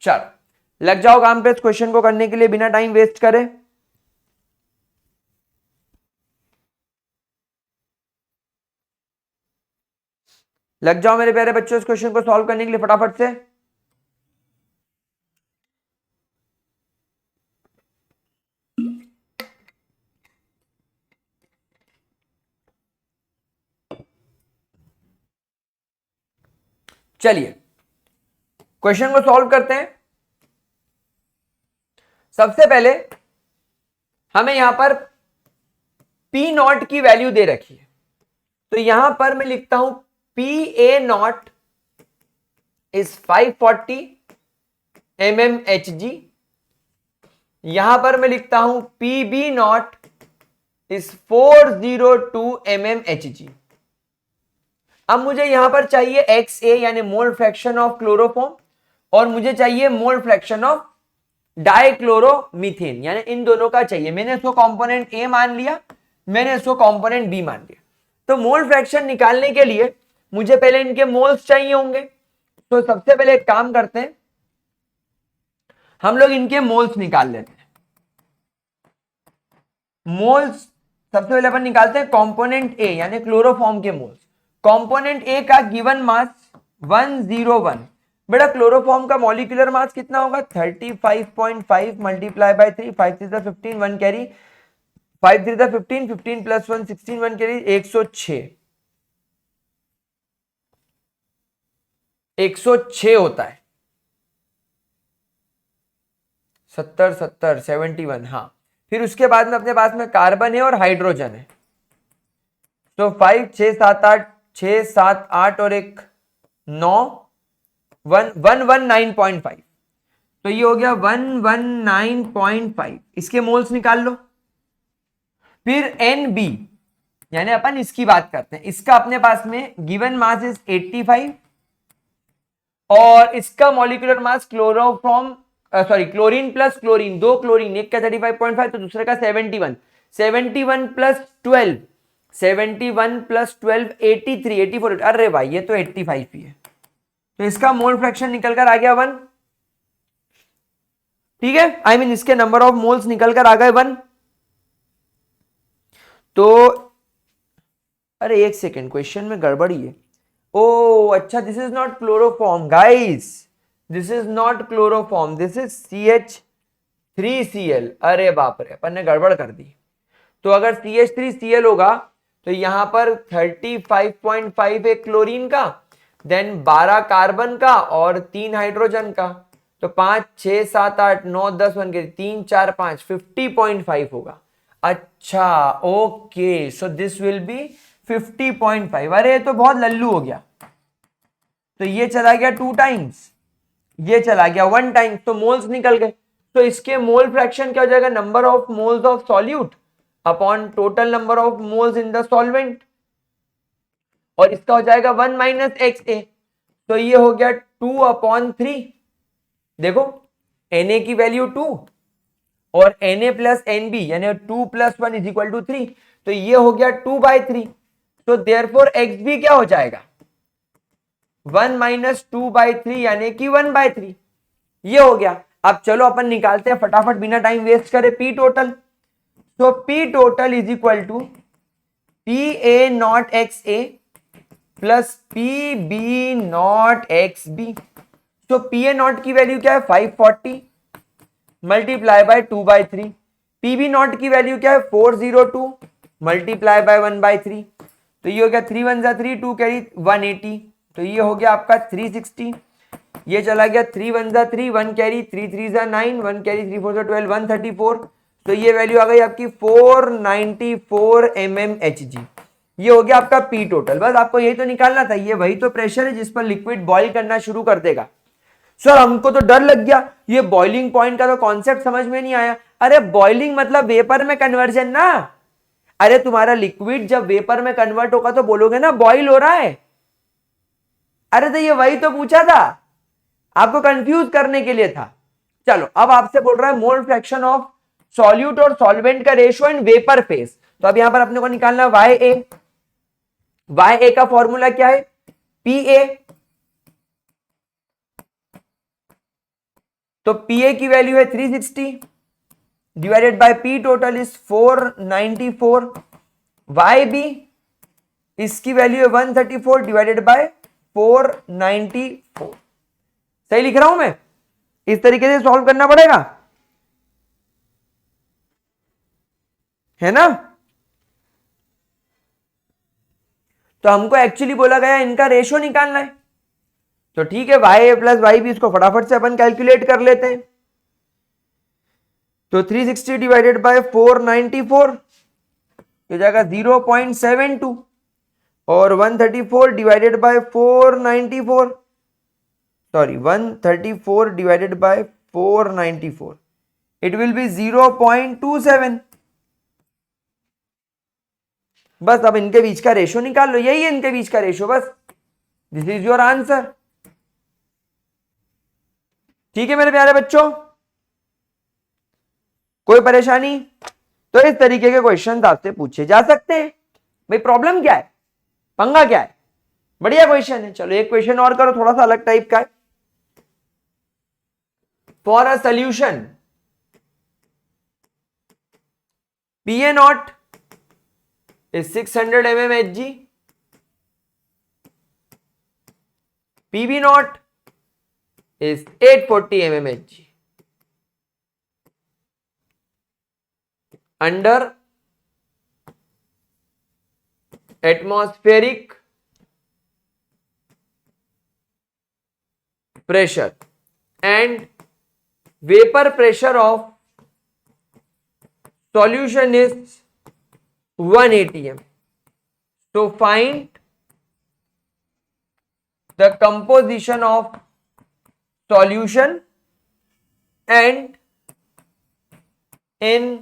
चलो लग जाओ काम पे इस question को करने के लिए बिना टाइम वेस्ट करे। लग जाओ मेरे प्यारे बच्चों इस क्वेश्चन को सॉल्व करने के लिए फटाफट से। चलिए क्वेश्चन को सॉल्व करते हैं। सबसे पहले हमें यहां पर पी नॉट की वैल्यू दे रखी है, तो यहां पर मैं लिखता हूं P A not is 540 mmHg। यहां पर मैं लिखता हूं P B not is 402 mmHg। अब मुझे यहां पर चाहिए XA यानी मोल फ्रैक्शन ऑफ क्लोरोफॉर्म, और मुझे चाहिए मोल फ्रैक्शन ऑफ डाइक्लोरोमीथेन, यानी इन दोनों का चाहिए। मैंने इसको कंपोनेंट A मान लिया, मैंने इसको कंपोनेंट B मान लिया। तो मोल फ्रैक्शन निकालने के लिए मुझे पहले इनके मोल्स चाहिए होंगे, तो सबसे पहले एक काम करते हैं, हम लोग इनके मोल्स निकाल लेते हैं। मोल्स सबसे पहले अपन निकालते हैं कंपोनेंट A यानी क्लोरोफॉर्म के मोल्स। कंपोनेंट A का गिवन मास 101। बेटा क्लोरोफॉर्म का मॉलिक्यूलर मास कितना होगा? 35.5 multiply by 3, 5 3 15, 1 carry, 5 3 15, 15 plus 1 16, 1 carry, 106। 106 होता है। 70 70 71, हाँ। फिर उसके बाद में अपने पास में कार्बन है और हाइड्रोजन है, तो 5 6 7 8 6 7 8 और एक 9, 119.5। तो ये हो गया 119.5, इसके मोल्स निकाल लो। फिर NB, यानी अपन इसकी बात करते हैं, इसका अपने पास में गिवन मास इज 85 और इसका molecular mass chloroform chlorine plus chlorine, दो क्लोरीन, एक का 35.5 तो दूसरे का 71, 71 प्लस 12, 71 प्लस 12 83, 84, अरे भाई ये तो 85 ही है, तो इसका मोल फ्रैक्शन निकल कर आ गया 1। ठीक है, आई मीन इसके नंबर ऑफ मोल्स निकल कर आ गए 1। तो अरे एक सेकेंड, क्वेश्चन में गड़बड़ी है। ओ अच्छा, this is not chloroform guys, this is not chloroform, this is CH3Cl। अरे बाप रे, अपन ने गड़बड़ कर दी। तो अगर CH3Cl होगा तो यहां पर 35.5 है क्लोरीन का, देन 12 कार्बन का और 3 हाइड्रोजन का, तो 5 6 7 8 9 10 बन गए, 3 4 5 50.5 होगा। अच्छा okay, so this will be 50.5। अरे तो बहुत लल्लू हो गया, तो ये चला गया 2 टाइम्स, ये चला गया 1 टाइम्स, तो मोल्स निकल गए। तो इसके मोल फ्रैक्शन क्या हो जाएगा, number of moles of solute upon total number of moles in the solvent, और इसका हो जाएगा 1 माइनस XA, तो ये हो गया 2/3। देखो Na की वैल्यू 2 और Na प्लस NB यानी 2 + 1 = 3, तो ये हो गया 2/3। तो देयरफॉर XB क्या हो जाएगा, 1 माइनस 2/3 यानी कि 1/3, ये हो गया। अब चलो अपन निकालते हैं फटाफट बिना टाइम वेस्ट करे P टोटल। तो P total is equal to PA0XA plus PB0XB। तो PA0 की वैल्यू क्या है 540 मल्टीप्लाई बाय 2/3, PB0 की वैल्यू क्या है 402 मल्टीप्लाई बाय 1/3, तो ये हो गया 3 1 3 2 कैरी 180, तो ये हो गया आपका 360। ये चला गया 3 1 3 1 कैरी 3 3 9 1 कैरी 3 4 12 134, तो ये वैल्यू आ गई आपकी 494 mmHg। ये हो गया आपका P टोटल। बस आपको यही तो निकालना था, ये वही तो प्रेशर है जिस पर लिक्विड बॉईल करना शुरू कर देगा। सर हमको तो डर लग गया, ये बॉइलिंग पॉइंट का तो कॉन्सेप्ट समझ में नहीं आया। अरे बॉइलिंग मतलब वेपर में कन्वर्जन ना। अरे तुम्हारा लिक्विड जब वेपर में कन्वर्ट होगा तो बोलोगे ना बॉइल हो रहा है। अरे तो ये वही तो पूछा था, आपको कंफ्यूज करने के लिए था। चलो अब आपसे बोल रहा है मोल फ्रैक्शन ऑफ सॉल्यूट और सॉल्वेंट का रेशियो इन वेपर फेज। तो अब यहां पर अपने को निकालना YA का फॉर्मूला क्या है PA, तो PA की वैल्यू है 360 divided by P total is 494, YB इसकी वैल्यू है 134 डिवाइडेड बाय 494। सही लिख रहा हूं मैं, इस तरीके से सॉल्व करना पड़ेगा, है ना। तो हमको एक्चुअली बोला गया इनका रेशियो निकालना है, तो ठीक है YA प्लस YB इसको फटाफट से अपन कैलकुलेट कर लेते हैं। तो 360 डिवाइडेड बाय 494 हो जाएगा 0.72 और 134 divided by 494, sorry 134 divided by 494 it will B 0.27। बस अब इनके बीच का रेशियो निकाल लो, यही है इनके बीच का रेशियो, बस दिस इज योर आंसर। ठीक है मेरे प्यारे बच्चों, कोई परेशानी? तो इस तरीके के क्वेश्चन आपसे पूछे जा सकते हैं। भाई प्रॉब्लम क्या है, पंगा क्या है, बढ़िया क्वेश्चन है। चलो एक क्वेश्चन और करो, थोड़ा सा अलग टाइप का है। For a solution PA0 is 600 mmHg, PB0 is 840 mmHg under atmospheric pressure and vapor pressure of solution is 1 atm. So find the composition of solution and in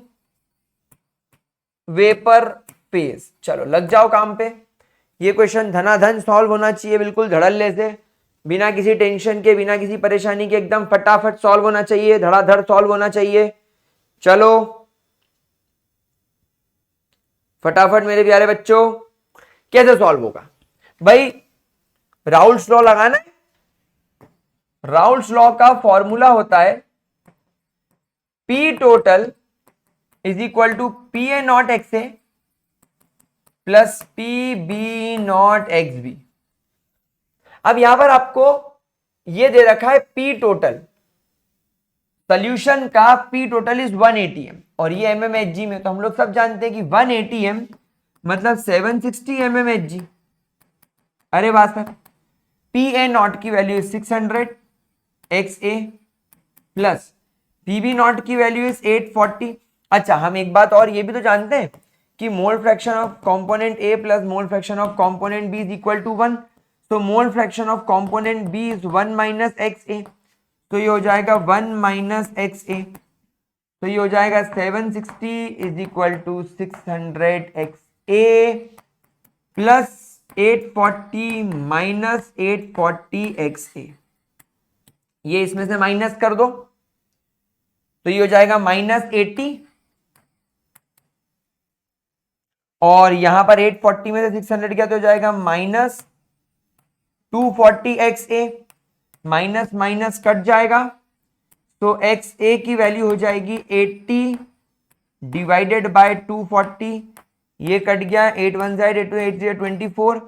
vapour phase. चलो लग जाओ काम पे। ये क्वेश्चन धनाधन solve होना चाहिए, बिल्कुल धड़ल्ले से, बिना किसी टेंशन के, बिना किसी परेशानी के, एकदम फटाफट सॉल्व होना चाहिए, धड़ाधड़ सॉल्व होना चाहिए। चलो फटाफट मेरे प्यारे बच्चों, कैसे सॉल्व होगा भाई? राउल्स लॉ लगाना है। राउल्स लॉ का फॉर्मूला होता है P total is equal to P A not X A plus P B not x B. अब यहां पर आपको ये दे रखा है पी टोटल, सोल्यूशन का पी टोटल इज 1 atm और ये mmHg में, तो हम लोग सब जानते हैं कि 1 atm मतलब 760 mmHg। अरे वाह सर, पी ए नॉट की value is 600 XA plus P B not की वैल्यू इज 840। अच्छा, हम एक बात और ये भी तो जानते हैं कि mole fraction of component A plus mole fraction of component B is equal to 1। तो mole fraction of component B is 1 minus XA, तो ये हो जाएगा 1 माइनस XA, तो ये हो जाएगा 760 is equal to 600 XA plus 840 minus 840 XA। ये इसमें से माइनस कर दो तो ये हो जाएगा माइनस 80 और यहां पर 840 में से 600 गया तो हो जाएगा minus 240 XA। Minus minus cut जाएगा तो XA की वैल्यू हो जाएगी 80 डिवाइडेड बाय 240, ये कट गया, 8 1 8 8 8 0 24।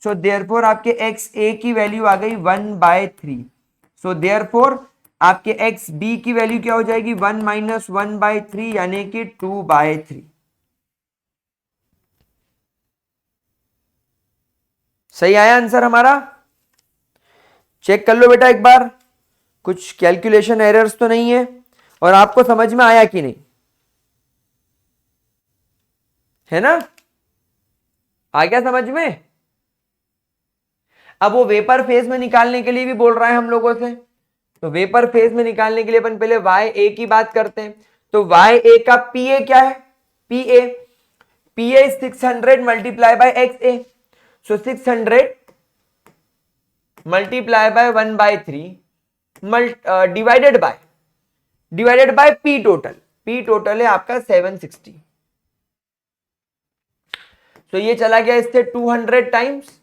सो देयरफॉर आपके XA की वैल्यू आ गई 1/3। सो देयरफॉर आपके XB की वैल्यू क्या हो जाएगी 1 माइनस 1/3 यानी कि 2/3। सही आया आंसर हमारा? चेक कर लो बेटा एक बार, कुछ कैलकुलेशन एरर्स तो नहीं है और आपको समझ में आया कि नहीं, है ना? आ गया समझ में? अब वो वेपर फेज में निकालने के लिए भी बोल रहा है हम लोगों से, तो वेपर फेज में निकालने के लिए अपन पहले वाई ए की बात करते हैं। तो वाई ए का पी ए क्या है? P A 600 multiply by x A, so 600 multiply by 1/3 divided by P total. P total है आपका 760, तो ये चला गया इससे 200 टाइम्स,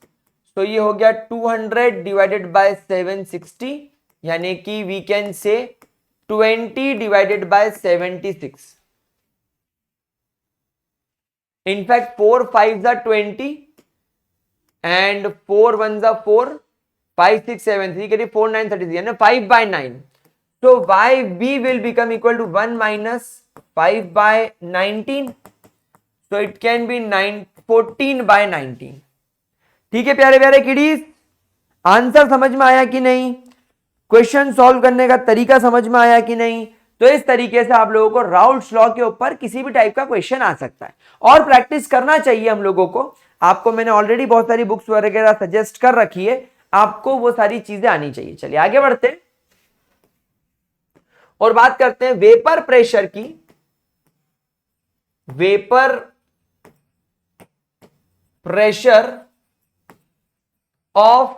तो ये हो गया 200 डिवाइडेड बाय 760 यानी कि we can say 20 divided by 76। In fact 4 5 20 and 4 1 4, 5 6 7 3 करिए 4 9 33 यानी 5/9। so YB will become equal to 1 minus 5/19, so it can be 14/19। ठीक है प्यारे प्यारे किडीज, आंसर समझ में आया कि नहीं? क्वेश्चन सॉल्व करने का तरीका समझ में आया कि नहीं? तो इस तरीके से आप लोगों को राउल्स लॉ के ऊपर किसी भी टाइप का क्वेश्चन आ सकता है और प्रैक्टिस करना चाहिए हम लोगों को। आपको मैंने ऑलरेडी बहुत सारी बुक्स वगैरह सजेस्ट कर रखी है, आपको वो सारी चीजें आनी चाहिए। चलिए आगे बढ़ते हैं और बात करते हैं वेपर प्रेशर की। Vapour pressure of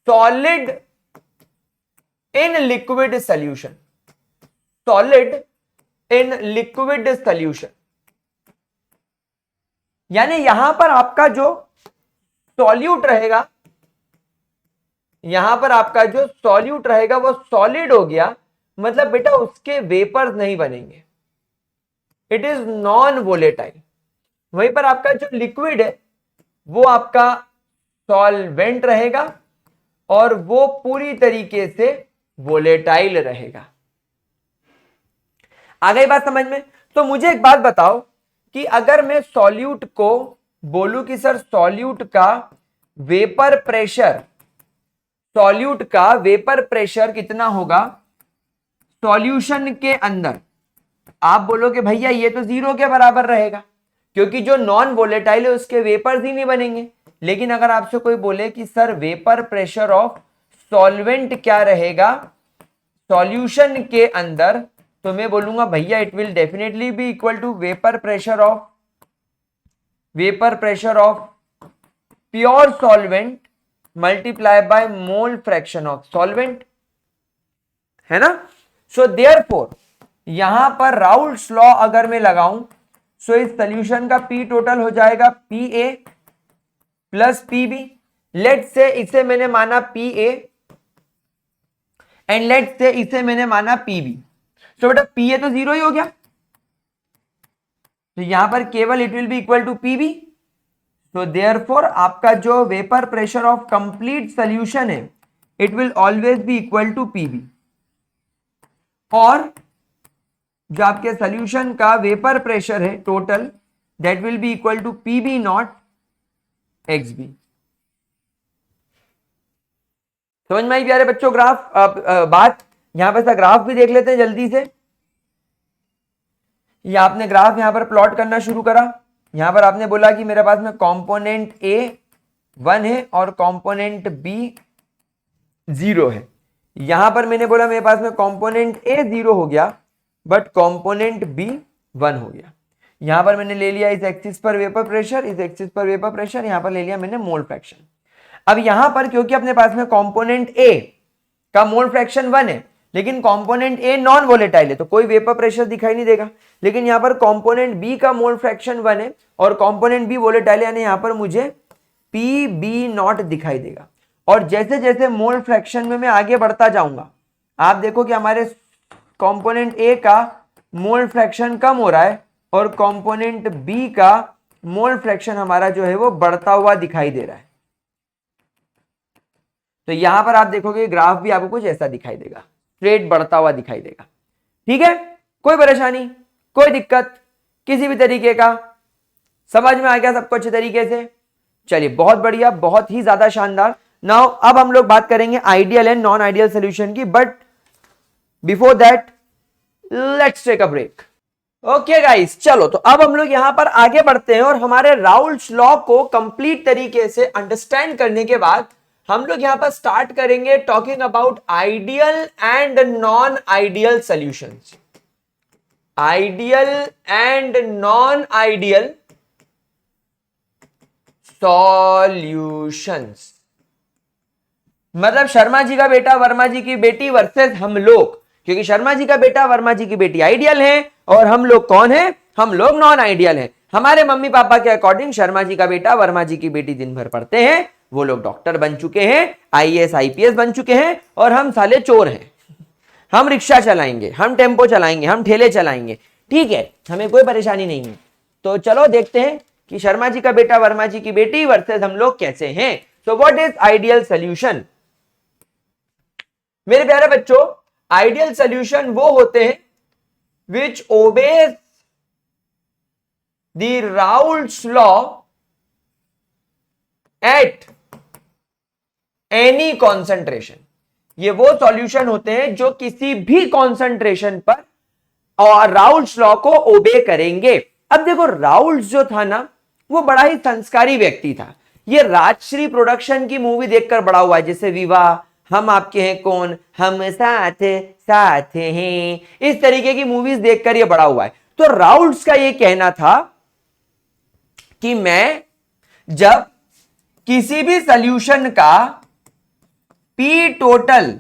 solid in liquid solution. Solid in liquid solution यानी यहां पर आपका जो सॉल्यूट रहेगा, यहां पर आपका जो सॉल्यूट रहेगा वो सॉलिड हो गया, मतलब बेटा उसके वेपर्स नहीं बनेंगे, इट इज नॉन वोलेटाइल। वहीं पर आपका जो लिक्विड है वो आपका सॉल्वेंट रहेगा और वो पूरी तरीके से वोलेटाइल रहेगा। आ गई बात समझ में? तो मुझे एक बात बताओ कि अगर मैं सॉल्यूट को बोलूं कि सर सॉल्यूट का वेपर प्रेशर कितना होगा सॉल्यूशन के अंदर, आप बोलोगे भैया ये तो 0 के बराबर रहेगा क्योंकि जो नॉन वोलेटाइल है उसके वेपर्स ही नहीं बनेंगे। लेकिन अगर आपसे कोई बोले कि sir vapour pressure of solvent क्या रहेगा सॉल्यूशन के अंदर, तो मैं बोलूंगा भैया it will definitely be equal to vapour pressure of pure solvent multiply by mole fraction of solvent, है ना। सो देयरफॉर यहां पर राउल्ट्स लॉ अगर मैं लगाऊं, सो इस सोल्यूशन का पी टोटल हो जाएगा P A plus P B. लेट से इसे मैंने माना पी ए एंड लेट से इसे मैंने माना पी बी। तो बेटा पी ए तो जीरो ही हो गया, तो यहां पर केवल it will be equal to p b. तो देयरफॉर आपका जो vapour pressure of complete solution है it will always be equal to p b, और जो आपके सोल्यूशन का वेपर प्रेशर है total that will be equal to p B not x b. समझ में आई प्यारे बच्चों ग्राफ बात। यहां पर ग्राफ भी देख लेते हैं जल्दी से। ये आपने ग्राफ यहां पर प्लॉट करना शुरू करा। यहां पर आपने बोला कि मेरे पास में कंपोनेंट ए 1 है और कंपोनेंट बी 0 है। यहां पर मैंने बोला मेरे पास में कंपोनेंट ए 0 हो गया बट कंपोनेंट बी 1 हो गया। यहां पर मैंने ले लिया इस एक्सिस पर वेपर प्रेशर, इस एक्सिस पर वेपर प्रेशर, यहां पर ले लिया मैंने मोल फ्रैक्शन। अब यहां पर क्योंकि अपने पास में कंपोनेंट ए का मोल फ्रैक्शन 1 है लेकिन कंपोनेंट ए नॉन वोलेटाइल है तो कोई वेपर प्रेशर दिखाई नहीं देगा, लेकिन यहां पर कंपोनेंट बी का मोल फ्रैक्शन 1 है और कंपोनेंट बी वोलेटाइल है, यानी यहां पर मुझे पी बी नॉट दिखाई देगा। और जैसे जैसे मोल फ्रैक्शन में मैं आगे बढ़ता जाऊंगा आप देखो कि हमारे कंपोनेंट ए का मोल फ्रैक्शन कम हो रहा है और कंपोनेंट बी का मोल फ्रैक्शन हमारा जो है वो बढ़ता हुआ दिखाई दे रहा है। तो यहां पर आप देखोगे ग्राफ भी आपको कुछ ऐसा दिखाई देगा, स्ट्रेट बढ़ता हुआ दिखाई देगा। ठीक है, कोई परेशानी कोई दिक्कत किसी भी तरीके का, समझ में आ गया सबको अच्छे तरीके से। चलिए बहुत बढ़िया, बहुत ही ज्यादा शानदार। नाउ अब हम लोग बात करेंगे ideal and non ideal solution की, but before that let's take a break. Okay guys, चलो तो अब हम लोग यहां पर आगे बढ़ते हैं और हमारे राउल्ट्स लॉ को कंप्लीट तरीके से अंडरस्टैंड करने के बाद हम लोग यहां पर स्टार्ट करेंगे talking about ideal and non ideal solutions. Ideal and non ideal solutions, मतलब शर्मा जी का बेटा वर्मा जी की बेटी वर्सेस हम लोग, क्योंकि शर्मा जी का बेटा वर्मा जी की बेटी आइडियल है और हम लोग कौन है, हम लोग नॉन आइडियल हैं। हमारे मम्मी पापा के अकॉर्डिंग शर्मा जी का बेटा वर्मा जी की बेटी दिन भर पढ़ते हैं, वो लोग डॉक्टर बन चुके हैं, आईएएस आईपीएस बन चुके हैं और हम साले चोर हैं। हम रिक्शा चलाएंगे, हम टेम्पो चलाएंगे, हम ठेले चलाएंगे, ठीक है, हमें कोई परेशानी नहीं है। तो चलो देखते हैं कि शर्मा जी का बेटा वर्मा जी की बेटी वर्सेस हम लोग कैसे हैं। So what is ideal solution? मेरे प्यारे बच्चों, आइडियल सॉल्यूशन वो होते हैं which obeys the Raoult's law at any concentration. ये वो सॉल्यूशन होते हैं जो किसी भी कॉन्सेंट्रेशन पर और राउल्ट्स लॉ को ओबे करेंगे। अब देखो राउल्ट्स जो था ना वो बड़ा ही संस्कारी व्यक्ति था। ये राजश्री प्रोडक्शन की मूवी देखकर बड़ा हुआ है, जैसे विवाह, हम आपके हैं कौन, हम साथ साथ हैं, इस तरीके की मूवीज देखकर ये बड़ा हुआ है। तो राउल्ट्स का ये कहना था कि मैं जब किसी भी सॉल्यूशन का पी टोटल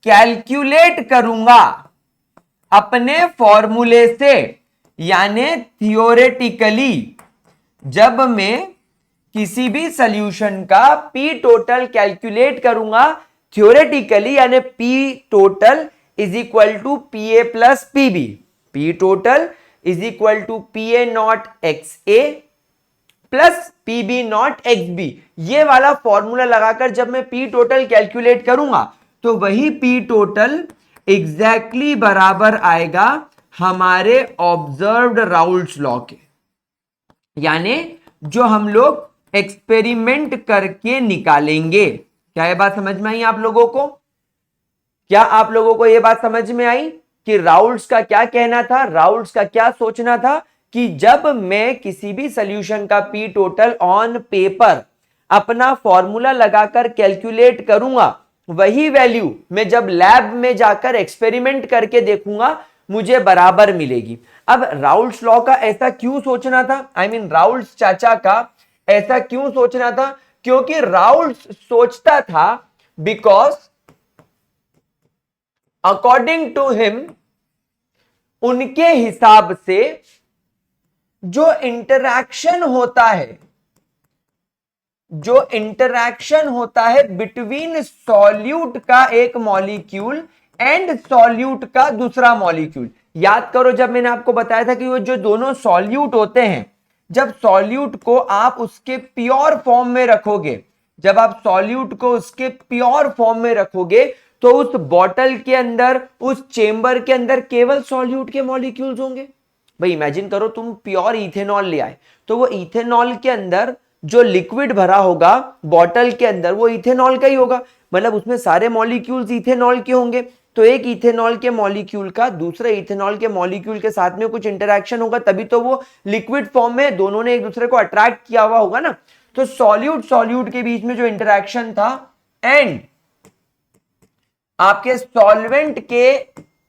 कैलकुलेट करूंगा अपने फॉर्मूले से, यानी थियोरेटिकली जब मैं किसी भी सॉल्यूशन का पी टोटल कैलकुलेट करूंगा थियोरेटिकली, यानी P total is equal to P A plus P B, P total is equal to P A not X A plus P B not x B, ये वाला formula लगाकर जब मैं P total calculate करूंगा तो वही P total exactly बराबर आएगा हमारे ऑब्जर्व्ड राउल्ट्स लॉ के, यानी जो हम लोग एक्सपेरिमेंट करके निकालेंगे। क्या ये बात समझ में आई आप लोगों को? क्या आप लोगों को यह बात समझ में आई कि राउल्ट्स का क्या कहना था, राउल्ट्स का क्या सोचना था कि जब मैं किसी भी सॉल्यूशन का पी टोटल ऑन पेपर अपना फॉर्मूला लगाकर कैलकुलेट करूंगा वही वैल्यू मैं जब लैब में जाकर एक्सपेरिमेंट करके देखूंगा मुझे बराबर मिलेगी। अब राउल्ट्स लॉ का ऐसा क्यों सोचना था, आई मीन राउल्ट्स चाचा का ऐसा क्यों सोचना था, क्योंकि राउल्ट्स सोचता था बिकॉज अकॉर्डिंग टू हिम, उनके हिसाब से जो इंटरैक्शन होता है बिटवीन सॉल्यूट का एक मॉलिक्यूल एंड सॉल्यूट का दूसरा मॉलिक्यूल। याद करो जब मैंने आपको बताया था कि वो जो दोनों सॉल्यूट होते हैं, जब सॉल्यूट को आप उसके प्योर फॉर्म में रखोगे, जब आप सॉल्यूट को उसके प्योर फॉर्म में रखोगे तो उस बॉटल के अंदर, उस चेंबर के अंदर केवल सॉल्यूट के मॉलिक्यूल्स होंगे। भाई इमेजिन करो तुम प्योर इथेनॉल ले आए, तो वो इथेनॉल के अंदर जो लिक्विड भरा होगा बॉटल के अंदर वो इथेनॉल का ही होगा, मतलब उसमें सारे मॉलिक्यूल्स इथेनॉल के होंगे। तो एक इथेनॉल के मॉलिक्यूल का दूसरे इथेनॉल के मॉलिक्यूल के साथ में कुछ इंटरेक्शन होगा, तभी तो वो लिक्विड फॉर्म में दोनों ने एक दूसरे को अट्रैक्ट किया हुआ होगा ना। तो सॉल्यूट के बीच में जो इंटरेक्शन था एंड आपके सॉल्वेंट के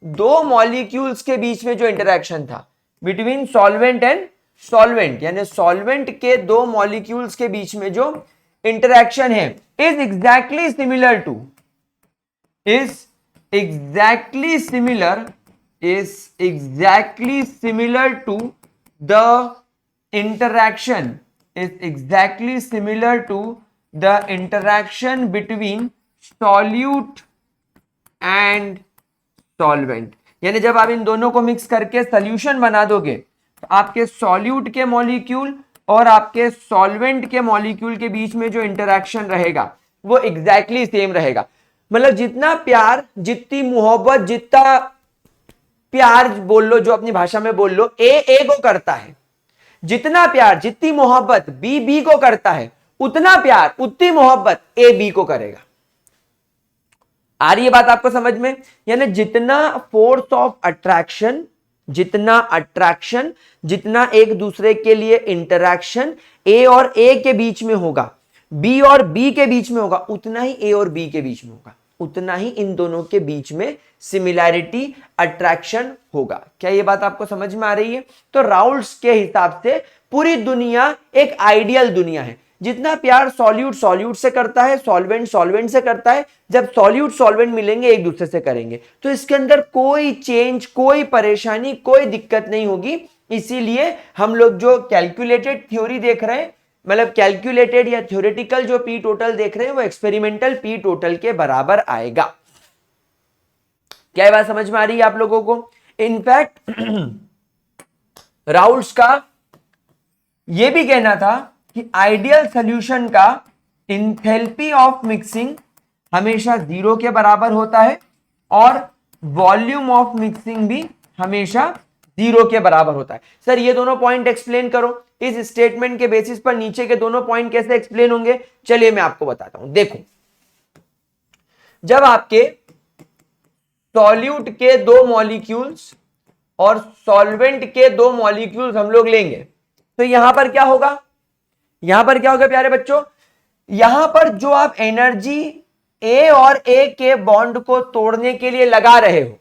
दो मॉलिक्यूल्स के बीच में जो इंटरेक्शन था बिटवीन सॉल्वेंट एंड सॉल्वेंट, यानी सॉल्वेंट के दो मॉलिक्यूल्स के बीच में जो इंटरेक्शन है is exactly similar to the interaction between solute and solvent. यानी जब आप इन दोनों को मिक्स करके सॉल्यूशन बना दोगे तो आपके सॉल्यूट के मॉलिक्यूल और आपके सॉल्वेंट के मॉलिक्यूल के बीच में जो इंटरेक्शन रहेगा वो एग्जैक्टली सेम रहेगा। मतलब जितना प्यार, जितनी मोहब्बत, जितना प्यार बोल लो, जो अपनी भाषा में बोल लो, ए को करता है, जितना प्यार जितनी मोहब्बत बी को करता है, उतना प्यार उतनी मोहब्बत ए बी को करेगा। आ रही है बात आपको समझ में? यानी जितना फोर्स ऑफ अट्रैक्शन, जितना एक दूसरे के लिए इंटरैक्शन ए और ए के बीच में होगा, बी और बी के बीच में होगा, उतना ही ए और बी के बीच में होगा, उतना ही इन दोनों के बीच में सिमिलैरिटी, अट्रैक्शन होगा। क्या ये बात आपको समझ में आ रही है? तो राउल्ट्स के हिसाब से पूरी दुनिया एक आइडियल दुनिया है। जितना प्यार सॉल्यूट से करता है, सॉल्वेंट से करता है, जब सॉल्वेंट मिलेंगे एक दूसरे से करेंगे, तो इसके अंदर कोई चेंज, कोई परेशानी, कोई दिक्कत नहीं होगी। इसीलिए हम लोग जो कैलकुलेटेड थ्योरी देख रहे हैं, मतलब कैलकुलेटेड या थ्योरेटिकल जो पी टोटल देख रहे हैं, वो एक्सपेरिमेंटल पी टोटल के बराबर आएगा। क्या ये बात समझ में आ रही है आप लोगों को? इनफैक्ट राउल्ट्स का यह भी कहना था कि आइडियल सॉल्यूशन का इंथैल्पी ऑफ मिक्सिंग हमेशा 0 के बराबर होता है और वॉल्यूम ऑफ मिक्सिंग भी हमेशा 0 के बराबर होता है। सर ये दोनों पॉइंट एक्सप्लेन करो। इस स्टेटमेंट के बेसिस पर नीचे के दोनों पॉइंट कैसे एक्सप्लेन होंगे, चलिए मैं आपको बताता हूं। देखो, जब आपके सॉल्यूट के दो मॉलिक्यूल्स और सॉल्वेंट के दो मॉलिक्यूल्स हम लोग लेंगे, तो यहां पर क्या होगा, प्यारे बच्चों? यहां पर जो आप एनर्जी ए और ए के बॉन्ड को तोड़ने के लिए लगा रहे हो,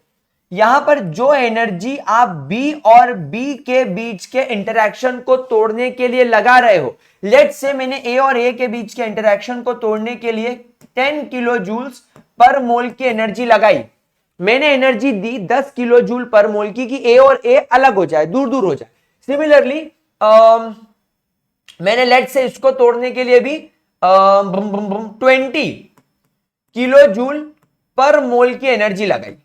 यहां पर जो एनर्जी आप बी और बी के बीच के इंटरैक्शन को तोड़ने के लिए लगा रहे हो, लेट्स से मैंने ए और ए के बीच के इंटरैक्शन को तोड़ने के लिए 10 किलो जूल्स पर मोल की एनर्जी लगाई। मैंने एनर्जी दी 10 किलो जूल पर मोल की कि ए और ए अलग हो जाए, दूर दूर हो जाए। सिमिलरली मैंने लेट से इसको तोड़ने के लिए भी 20 किलो जूल पर मोल की एनर्जी लगाई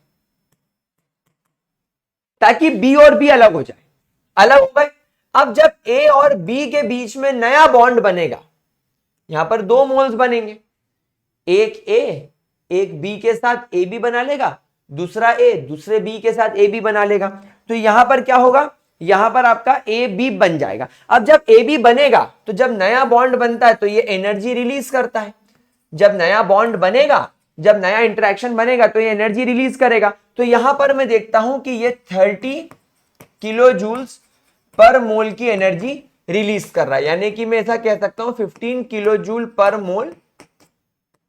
ताकि बी और बी अलग हो जाए, अलग हो गए। अब जब ए और बी के बीच में नया बॉन्ड बनेगा, यहां पर 2 मोल्स बनेंगे, एक ए एक बी के साथ ए बी बना लेगा, दूसरा ए दूसरे बी के साथ ए बी बना लेगा। तो यहां पर क्या होगा, यहां पर आपका ए बी बन जाएगा। अब जब ए बी बनेगा तो जब नया बॉन्ड बनता है तो ये एनर्जी रिलीज करता है। जब नया बॉन्ड बनेगा, जब नया इंटरेक्शन बनेगा तो ये एनर्जी रिलीज करेगा। तो यहां पर मैं देखता हूं कि ये 30 किलो जूल्स पर मोल की एनर्जी रिलीज कर रहा है, यानी कि मैं ऐसा कह सकता हूं 15 किलो जूल पर मोल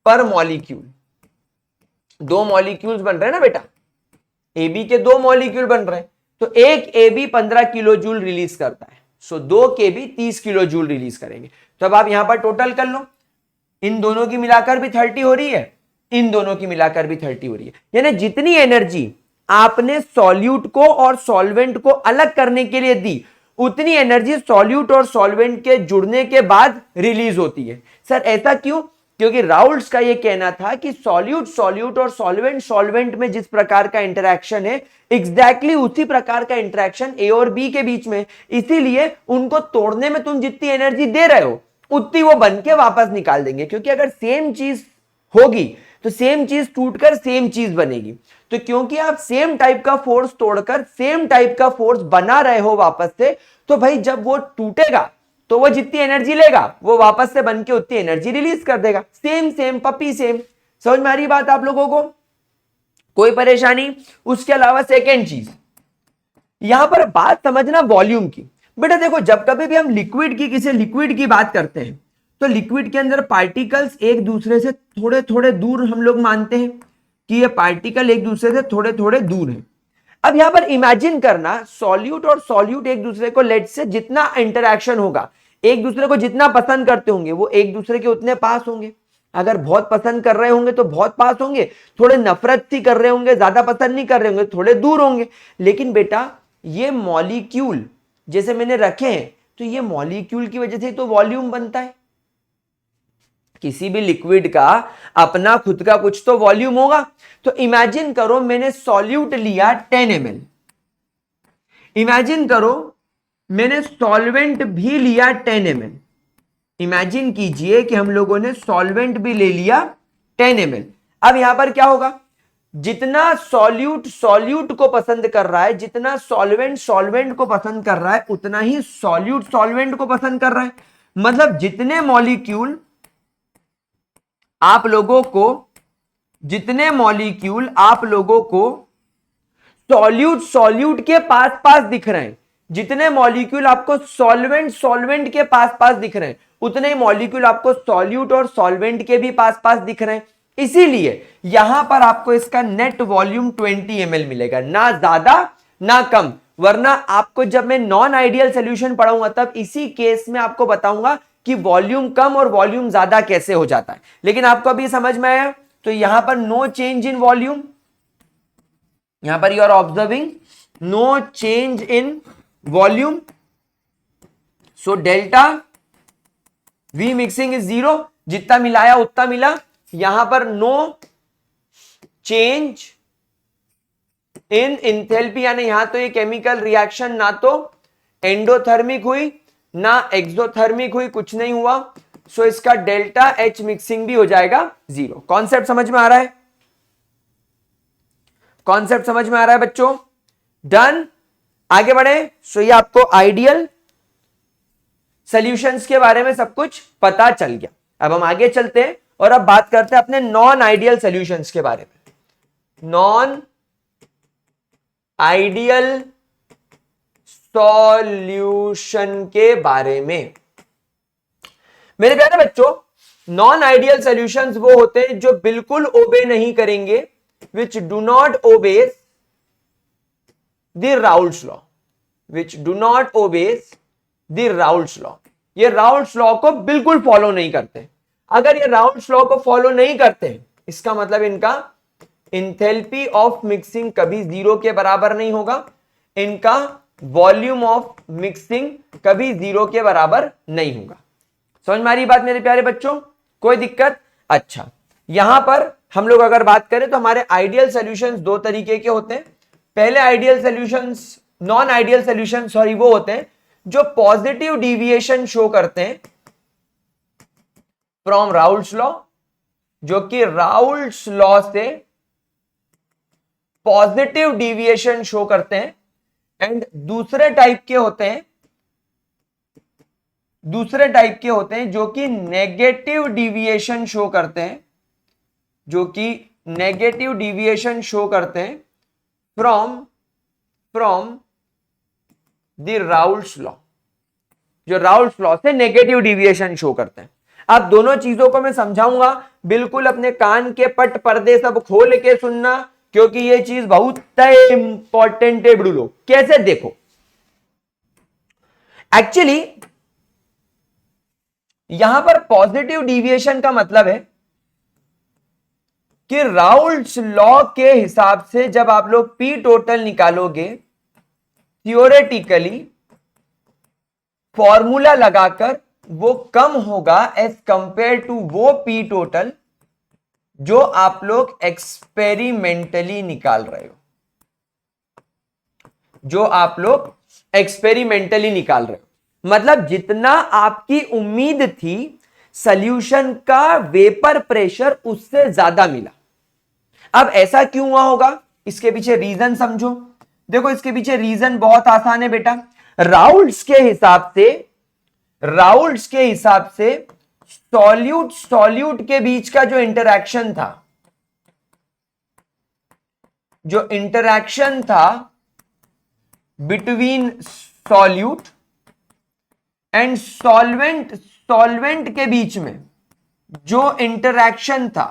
पर मॉलिक्यूल। दो मॉलिक्यूल्स बन रहे हैं ना बेटा, AB के दो मॉलिक्यूल बन रहे हैं, तो एक AB 15 किलो जूल रिलीज करता है, सो 2 KB 30 किलो जूल रिलीज करेंगे। तो अब आप यहां पर टोटल कर लो, इन दोनों की मिलाकर भी 30 हो रही है, इन दोनों की मिलाकर भी 30 हो रही है, यानी जितनी एनर्जी आपने सॉल्यूट को और सॉल्वेंट को अलग करने के लिए दी, उतनी एनर्जी सॉल्यूट और सॉल्वेंट के जुड़ने के बाद रिलीज होती है। सर ऐसा क्यों? क्योंकि राउल्ट्स का यह कहना था कि सॉल्यूट सॉल्यूट और सॉल्वेंट सॉल्वेंट में जिस प्रकार का इंटरेक्शन है, एग्जैक्टली उसी प्रकार का इंटरेक्शन ए और बी के बीच में, इसीलिए उनको तोड़ने में तुम जितनी एनर्जी दे रहे हो उतनी वो बन के वापस निकाल देंगे, क्योंकि अगर सेम चीज होगी तो सेम चीज टूटकर सेम चीज बनेगी। तो क्योंकि आप सेम टाइप का फोर्स तोड़कर सेम टाइप का फोर्स बना रहे हो वापस से, तो भाई जब वो टूटेगा तो वो जितनी एनर्जी लेगा वो वापस से बन के उतनी एनर्जी रिलीज कर देगा। Same same puppy same. समझ में आ रही बात आप लोगों को? कोई परेशानी? उसके अलावा सेकेंड चीज, यहां पर बात समझना वॉल्यूम की। बेटा देखो, जब कभी भी हम लिक्विड की किसी लिक्विड की बात करते हैं तो लिक्विड के अंदर पार्टिकल्स एक दूसरे से थोड़े थोड़े दूर हम लोग मानते हैं कि ये पार्टिकल एक दूसरे से थोड़े थोड़े दूर है। अब यहां पर इमेजिन करना, सॉल्यूट और सॉल्यूट एक दूसरे को लेट से जितना इंटरैक्शन होगा, एक दूसरे को जितना पसंद करते होंगे, वो एक दूसरे के उतने पास होंगे। अगर बहुत पसंद कर रहे होंगे तो बहुत पास होंगे, थोड़े नफरत सी कर रहे होंगे, ज्यादा पसंद नहीं कर रहे होंगे, थोड़े दूर होंगे। लेकिन बेटा ये मॉलिक्यूल जैसे मैंने रखे हैं, तो ये मॉलिक्यूल की वजह से तो वॉल्यूम बनता है। किसी भी लिक्विड का अपना खुद का कुछ तो वॉल्यूम होगा। तो इमेजिन करो मैंने सॉल्यूट लिया 10 ml, इमेजिन करो मैंने सॉल्वेंट भी लिया 10 ml। इमेजिन कीजिए कि हम लोगों ने सॉल्वेंट भी ले लिया 10 ml। अब यहां पर क्या होगा? जितना सॉल्यूट सॉल्यूट को पसंद कर रहा है, जितना सॉल्वेंट सॉल्वेंट को पसंद कर रहा है, उतना ही सॉल्यूट सॉल्वेंट को पसंद कर रहा है। मतलब जितने मॉलिक्यूल आप लोगों को सॉल्यूट सॉल्यूट के पास पास दिख रहे हैं, जितने मॉलिक्यूल आपको सॉल्वेंट सॉल्वेंट के पास पास दिख रहे हैं, उतने ही मॉलिक्यूल आपको सॉल्यूट और सॉल्वेंट के भी पास पास दिख रहे हैं। इसीलिए यहां पर आपको इसका नेट वॉल्यूम 20 ml मिलेगा, ना ज्यादा ना कम। वरना आपको जब मैं नॉन आइडियल सॉल्यूशन पढ़ाऊंगा तब इसी केस में आपको बताऊंगा कि वॉल्यूम कम और वॉल्यूम ज्यादा कैसे हो जाता है। लेकिन आपको अभी समझ में आया? तो यहां पर नो चेंज इन वॉल्यूम, यहां पर you are observing no change in volume, so delta V mixing is 0, जितना मिलाया उतना मिला। यहां पर नो चेंज इन इंथैल्पी, यानी यहां तो ये केमिकल रिएक्शन ना तो एंडोथर्मिक हुई ना एक्सोथर्मिक हुई, कुछ नहीं हुआ। सो इसका डेल्टा H मिक्सिंग भी हो जाएगा 0। कॉन्सेप्ट समझ में आ रहा है? कॉन्सेप्ट समझ में आ रहा है बच्चों? डन। आगे बढ़े। सो ये आपको आइडियल सॉल्यूशंस के बारे में सब कुछ पता चल गया। अब हम आगे चलते हैं और अब बात करते हैं अपने नॉन आइडियल सॉल्यूशंस के बारे में। नॉन आइडियल सॉल्यूशन के बारे में। मेरे प्यारे बच्चों, नॉन आइडियल सॉल्यूशंस वो होते हैं जो बिल्कुल ओबे नहीं करेंगे, which do not obeys the Raoult's law, which do not obeys the Raoult's law. ये राउल्ट्स लॉ को बिल्कुल फॉलो नहीं करते। अगर ये राउल्ट्स लॉ को फॉलो नहीं करते, इसका मतलब इनका इंथैल्पी ऑफ मिक्सिंग कभी 0 के बराबर नहीं होगा, इनका वॉल्यूम ऑफ मिक्सिंग कभी 0 के बराबर नहीं होगा। समझ में आ रही बात मेरे प्यारे बच्चों? कोई दिक्कत? अच्छा, यहां पर हम लोग अगर बात करें तो हमारे आइडियल सॉल्यूशंस दो तरीके के होते हैं। पहले ideal solutions, non ideal solution sorry, वो होते हैं जो पॉजिटिव डिविएशन शो करते हैं फ्रॉम राउल्ट्स लॉ, जो कि राउल्ट्स लॉ से पॉजिटिव डिविएशन शो करते हैं। एंड दूसरे टाइप के होते हैं जो कि नेगेटिव डिविएशन शो करते हैं, जो कि नेगेटिव डिविएशन शो करते हैं फ्रॉम द राउल्ट्स लॉ, जो राउल्ट्स लॉ से नेगेटिव डिविएशन शो करते हैं। अब दोनों चीजों को मैं समझाऊंगा, बिल्कुल अपने कान के पट पर्दे सब खोल के सुनना, क्योंकि ये चीज बहुत इंपॉर्टेंट है बड़ू लोग। कैसे? देखो, एक्चुअली यहां पर पॉजिटिव डिविएशन का मतलब है कि राउल्ट्स लॉ के हिसाब से जब आप लोग पी टोटल निकालोगे, थियोरेटिकली फॉर्मूला लगाकर वो कम होगा एज कंपेयर टू वो पी टोटल जो आप लोग एक्सपेरिमेंटली निकाल रहे हो, जो आप लोग एक्सपेरिमेंटली निकाल रहे हो। मतलब जितना आपकी उम्मीद थी सॉल्यूशन का वेपर प्रेशर उससे ज्यादा मिला। अब ऐसा क्यों हुआ होगा, इसके पीछे रीजन समझो। देखो, इसके पीछे रीजन बहुत आसान है बेटा। राउल्ट्स के हिसाब से सॉल्यूट के बीच का जो इंटरैक्शन था बिटवीन सॉल्यूट एंड सॉल्वेंट के बीच में जो इंटरैक्शन था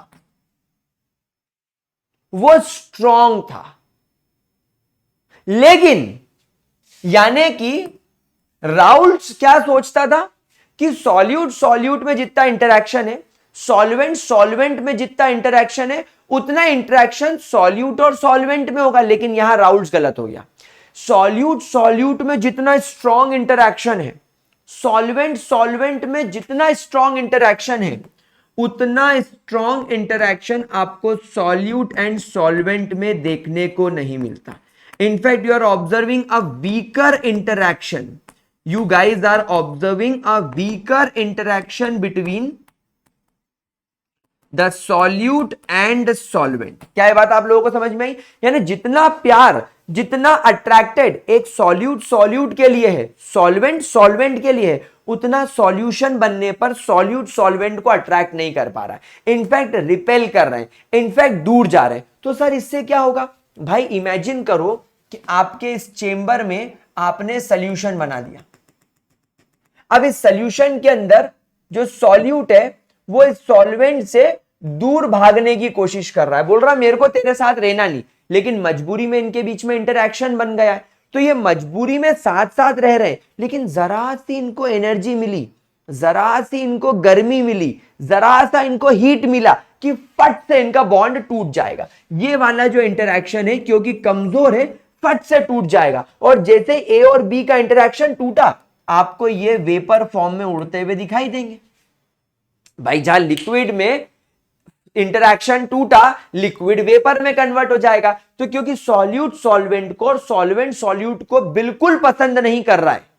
वो स्ट्रॉन्ग था। लेकिन यानी कि राउल्ट्स क्या सोचता था कि सॉल्यूट में जितना इंटरैक्शन है, सॉल्वेंट में जितना इंटरैक्शन है, उतना इंटरैक्शन सॉल्यूट और सॉल्वेंट में होगा। लेकिन यहां राउल्ट्स गलत हो गया। सॉल्यूट में जितना स्ट्रॉन्ग इंटरैक्शन है, सॉल्वेंट में जितना स्ट्रॉन्ग इंटरैक्शन है, उतना स्ट्रॉन्ग इंटरैक्शन आपको सॉल्यूट एंड सॉल्वेंट में देखने को नहीं मिलता। In fact you are observing a weaker interaction, you guys are observing a weaker interaction between the solute and solvent। क्या ये बात आप लोगों को समझ में आई? यानी जितना प्यार, जितना अट्रैक्टेड एक सॉल्यूट के लिए है, सॉल्वेंट के लिए है, उतना सॉल्यूशन बनने पर सॉल्यूट सॉल्वेंट को अट्रैक्ट नहीं कर पा रहा है, इनफैक्ट रिपेल कर रहे हैं, इनफैक्ट दूर जा रहे हैं। तो सर इससे क्या होगा? भाई इमेजिन करो कि आपके इस चेंबर में आपने सॉल्यूशन बना दिया। अब इस सॉल्यूशन के अंदर जो सॉल्यूट है वो इस सॉल्वेंट से दूर भागने की कोशिश कर रहा है, बोल रहा है मेरे को तेरे साथ रहना नहीं, लेकिन मजबूरी में इनके बीच में इंटरैक्शन बन गया है। तो ये मजबूरी में साथ साथ रह रहे हैं, लेकिन जरा सी इनको एनर्जी मिली, जरा सी इनको गर्मी मिली, जरा सा इनको हीट मिला कि फट से इनका बॉन्ड टूट जाएगा। ये वाला जो इंटरैक्शन है क्योंकि कमजोर है, फट से टूट जाएगा। और जैसे ए और बी का इंटरैक्शन टूटा, आपको ये वेपर फॉर्म में उड़ते हुए दिखाई देंगे। भाई जहां लिक्विड में इंटरैक्शन टूटा, लिक्विड वेपर में कन्वर्ट हो जाएगा। तो क्योंकि सॉल्यूट सॉल्वेंट को और सॉल्वेंट सॉल्यूट को बिल्कुल पसंद नहीं कर रहा है,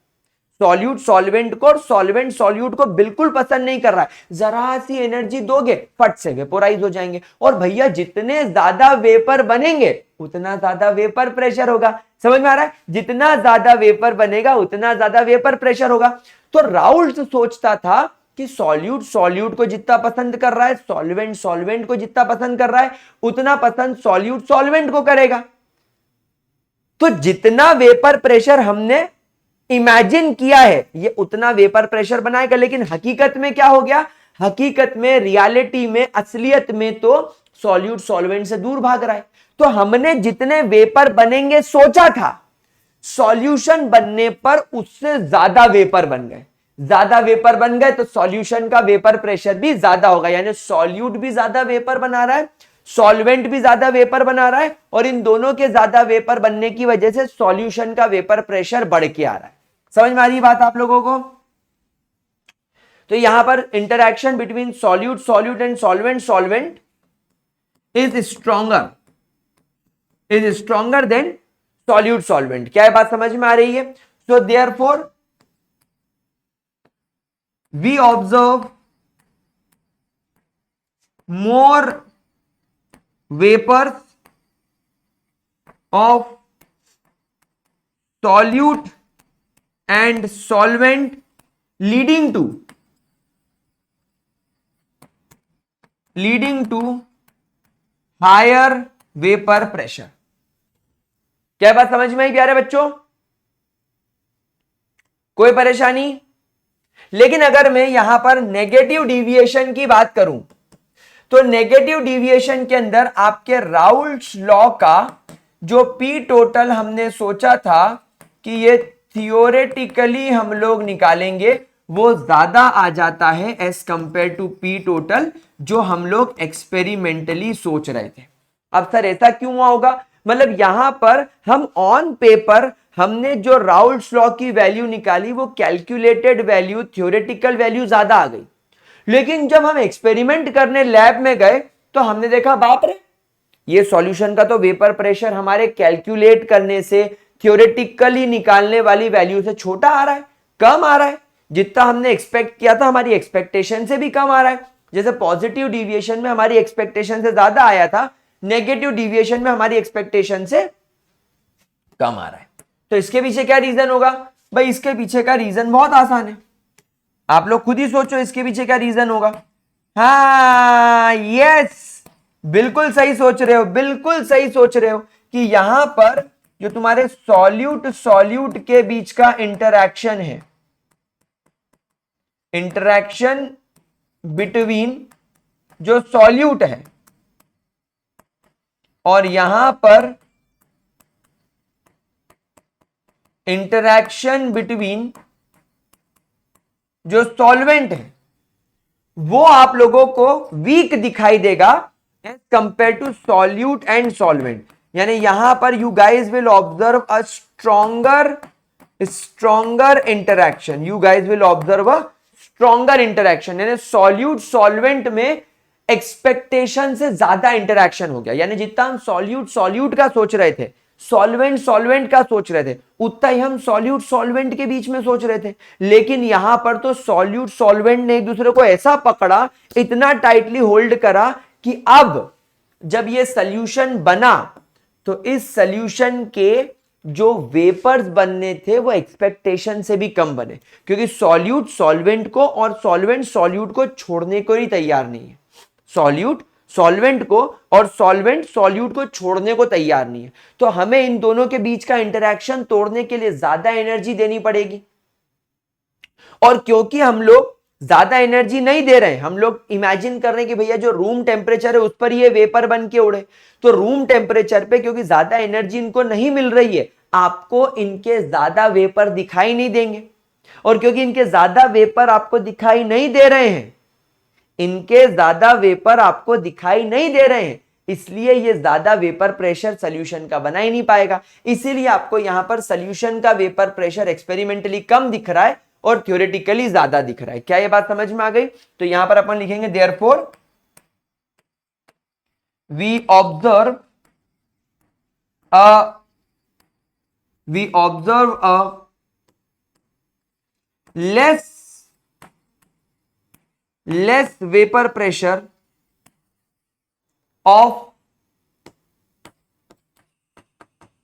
सॉल्यूट सॉल्वेंट को और सॉल्वेंट सॉल्यूट को बिल्कुल पसंद नहीं कर रहा है, जरा सी एनर्जी दोगे फट से वेपोराइज हो जाएंगे। और भैया जितने ज्यादा वेपर बनेंगे उतना ज्यादा वेपर प्रेशर होगा। समझ में आ रहा है? जितना ज्यादा वेपर बनेगा उतना ज्यादा वेपर प्रेशर होगा। तो राउल्ट सोचता था कि सॉल्यूट को जितना पसंद कर रहा है, सॉल्वेंट को जितना पसंद कर रहा है, उतना पसंद सॉल्यूट सॉल्वेंट को करेगा। तो जितना वेपर प्रेशर हमने इमेजिन किया है ये उतना वेपर प्रेशर बनाएगा। लेकिन हकीकत में क्या हो गया? हकीकत में, रियलिटी में, असलियत में तो सॉल्यूट सॉल्वेंट से दूर भाग रहा है। तो हमने जितने वेपर बनेंगे सोचा था, सॉल्यूशन बनने पर उससे ज्यादा वेपर बन गए। ज्यादा वेपर बन गए तो सॉल्यूशन का वेपर प्रेशर भी ज्यादा होगा। यानी सॉल्यूट भी ज्यादा वेपर बना रहा है, सॉल्वेंट भी ज्यादा वेपर बना रहा है, और इन दोनों के ज्यादा वेपर बनने की वजह से सॉल्यूशन का वेपर प्रेशर बढ़ के आ रहा है। समझ में आ रही बात आप लोगों को? तो यहां पर interaction between solute and solvent is stronger than solute solvent. क्या ये बात समझ में आ रही है? So therefore we observe more vapours of solute and solvent leading to higher vapor pressure। क्या बात समझ में आई प्यारे बच्चों? कोई परेशानी? लेकिन अगर मैं यहां पर नेगेटिव डिविएशन की बात करूं तो नेगेटिव डिविएशन के अंदर आपके राउल्ट्स लॉ का जो पी टोटल हमने सोचा था कि ये थियोरेटिकली हम लोग निकालेंगे, वो ज्यादा आ जाता है as compare to P total जो हम लोग एक्सपेरिमेंटली सोच रहे थे। अब सर ऐसा क्यों हुआ होगा? मतलब यहां पर हम ऑन पेपर हमने जो राउल्ट्स लॉ की वैल्यू निकाली वो कैलकुलेटेड वैल्यू, थ्योरेटिकल वैल्यू ज्यादा आ गई, लेकिन जब हम एक्सपेरिमेंट करने लैब में गए तो हमने देखा बाप रे, ये सॉल्यूशन का तो वेपर प्रेशर हमारे कैलकुलेट करने से, थ्योरेटिकली निकालने वाली वैल्यू से छोटा आ रहा है, कम आ रहा है, जितना हमने एक्सपेक्ट किया था हमारी एक्सपेक्टेशन से भी कम आ रहा है। जैसे पॉजिटिव डिविएशन में हमारी एक्सपेक्टेशन से ज्यादा आया था, नेगेटिव डिविएशन में हमारी एक्सपेक्टेशन से कम आ रहा है। तो इसके पीछे क्या रीजन होगा? भाई इसके पीछे का रीजन बहुत आसान है, आप लोग खुद ही सोचो इसके पीछे क्या रीजन होगा। हाँ यस, बिल्कुल सही सोच रहे हो, बिल्कुल सही सोच रहे हो कि यहां पर जो तुम्हारे सॉल्यूट सॉल्यूट के बीच का इंटरैक्शन है, इंटरैक्शन बिटवीन जो सॉल्यूट है और यहां पर इंटरैक्शन बिटवीन जो सॉल्वेंट है, वो आप लोगों को वीक दिखाई देगा as compare to solute and solvent. यानी यहां पर you guys will observe a stronger interaction, you guys will observe a stronger interaction. यानी सॉल्यूट सॉल्वेंट में एक्सपेक्टेशन से ज्यादा इंटरैक्शन हो गया, यानी जितना हम सॉल्यूट सॉल्यूट का सोच रहे थे, सॉल्वेंट सॉल्वेंट का सोच रहे थे, उतना ही हम सॉल्यूट सॉल्वेंट के बीच में सोच रहे थे। लेकिन यहां पर तो सॉल्यूट सॉल्वेंट ने एक दूसरे को ऐसा पकड़ा, इतना टाइटली होल्ड करा कि अब जब ये सॉल्यूशन बना तो इस सॉल्यूशन के जो वेपर्स बनने थे वो एक्सपेक्टेशन से भी कम बने, क्योंकि सॉल्यूट सॉल्वेंट को और सॉल्वेंट सॉल्यूट को छोड़ने को ही तैयार नहीं है, सॉल्यूट सॉल्वेंट को और सॉल्वेंट सॉल्यूट को छोड़ने को तैयार नहीं है। तो हमें इन दोनों के बीच का इंटरैक्शन तोड़ने के लिए ज्यादा एनर्जी देनी पड़ेगी, और क्योंकि हम लोग ज्यादा एनर्जी नहीं दे रहे हैं, हम लोग इमेजिन कर रहे हैं कि भैया जो रूम टेम्परेचर है उस पर ये वेपर बन के उड़े, तो रूम टेम्परेचर पे क्योंकि ज्यादा एनर्जी इनको नहीं मिल रही है, आपको इनके ज्यादा वेपर दिखाई नहीं देंगे, और क्योंकि इनके ज्यादा वेपर आपको दिखाई नहीं दे रहे हैं, इनके ज्यादा वेपर आपको दिखाई नहीं दे रहे हैं, इसलिए ये ज्यादा वेपर प्रेशर सॉल्यूशन का बना ही नहीं पाएगा। इसीलिए आपको यहां पर सॉल्यूशन का वेपर प्रेशर एक्सपेरिमेंटली कम दिख रहा है और थ्योरेटिकली ज्यादा दिख रहा है। क्या ये बात समझ में आ गई? तो यहां पर अपन लिखेंगे therefore we observe a less vapor pressure of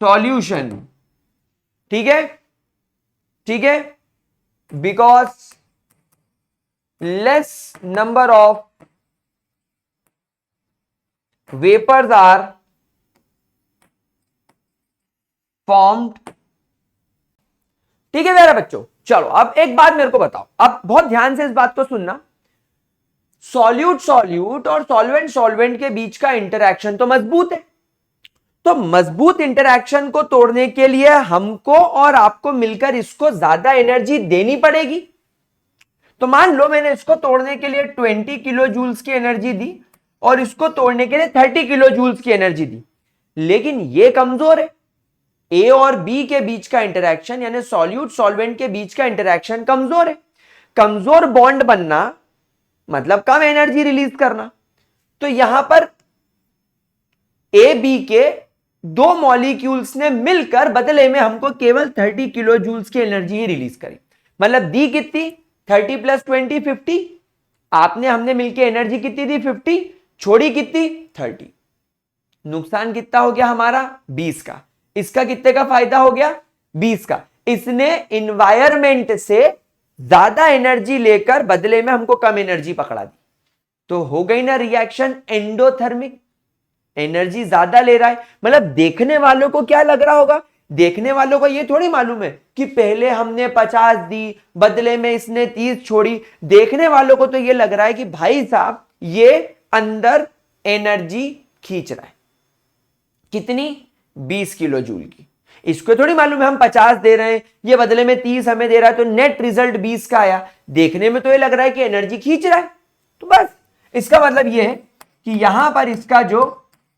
solution, ठीक है, ठीक है, because less number of vapors are formed। ठीक है मेरे बच्चों, चलो अब एक बात मेरे को बताओ, अब बहुत ध्यान से इस बात को सुनना। सॉल्यूट सॉल्यूट और सॉल्वेंट सॉल्वेंट के बीच का इंटरैक्शन तो मजबूत है, तो मजबूत इंटरैक्शन को तोड़ने के लिए हमको और आपको मिलकर इसको ज्यादा एनर्जी देनी पड़ेगी। तो मान लो मैंने इसको तोड़ने के लिए 20 किलो जूल्स की एनर्जी दी और इसको तोड़ने के लिए 30 किलो जूल्स की एनर्जी दी, लेकिन ये कमजोर है, ए और बी के बीच का इंटरैक्शन यानी सॉल्यूट सॉल्वेंट के बीच का इंटरैक्शन कमजोर है। कमजोर बॉन्ड बनना मतलब कम एनर्जी रिलीज करना। तो यहां पर ए बी के दो मॉलिक्यूल्स ने मिलकर बदले में हमको केवल 30 किलो जूल्स की एनर्जी ही रिलीज करी। मतलब दी कितनी? 30 + 20 50। आपने हमने मिलकर एनर्जी कितनी दी? 50। छोड़ी कितनी? 30। नुकसान कितना हो गया हमारा? 20 का। इसका कितने का फायदा हो गया? 20 का। इसने इन्वायरमेंट से ज्यादा एनर्जी लेकर बदले में हमको कम एनर्जी पकड़ा दी। तो हो गई ना रिएक्शन एंडोथर्मिक, एनर्जी ज्यादा ले रहा है। मतलब देखने वालों को क्या लग रहा होगा देखने वालों को ये थोड़ी मालूम है कि पहले हमने 50 दी, बदले में इसने 30 छोड़ी। देखने वालों को तो ये लग रहा है कि भाई साहब ये अंदर एनर्जी खींच रहा है। कितनी? 20 किलो जूल की। इसको थोड़ी मालूम है हम 50 दे रहे हैं, ये बदले में 30 हमें दे रहा है, तो नेट रिजल्ट 20 का आया। देखने में तो ये लग रहा है कि एनर्जी खींच रहा है। तो बस इसका मतलब ये है कि यहां पर इसका जो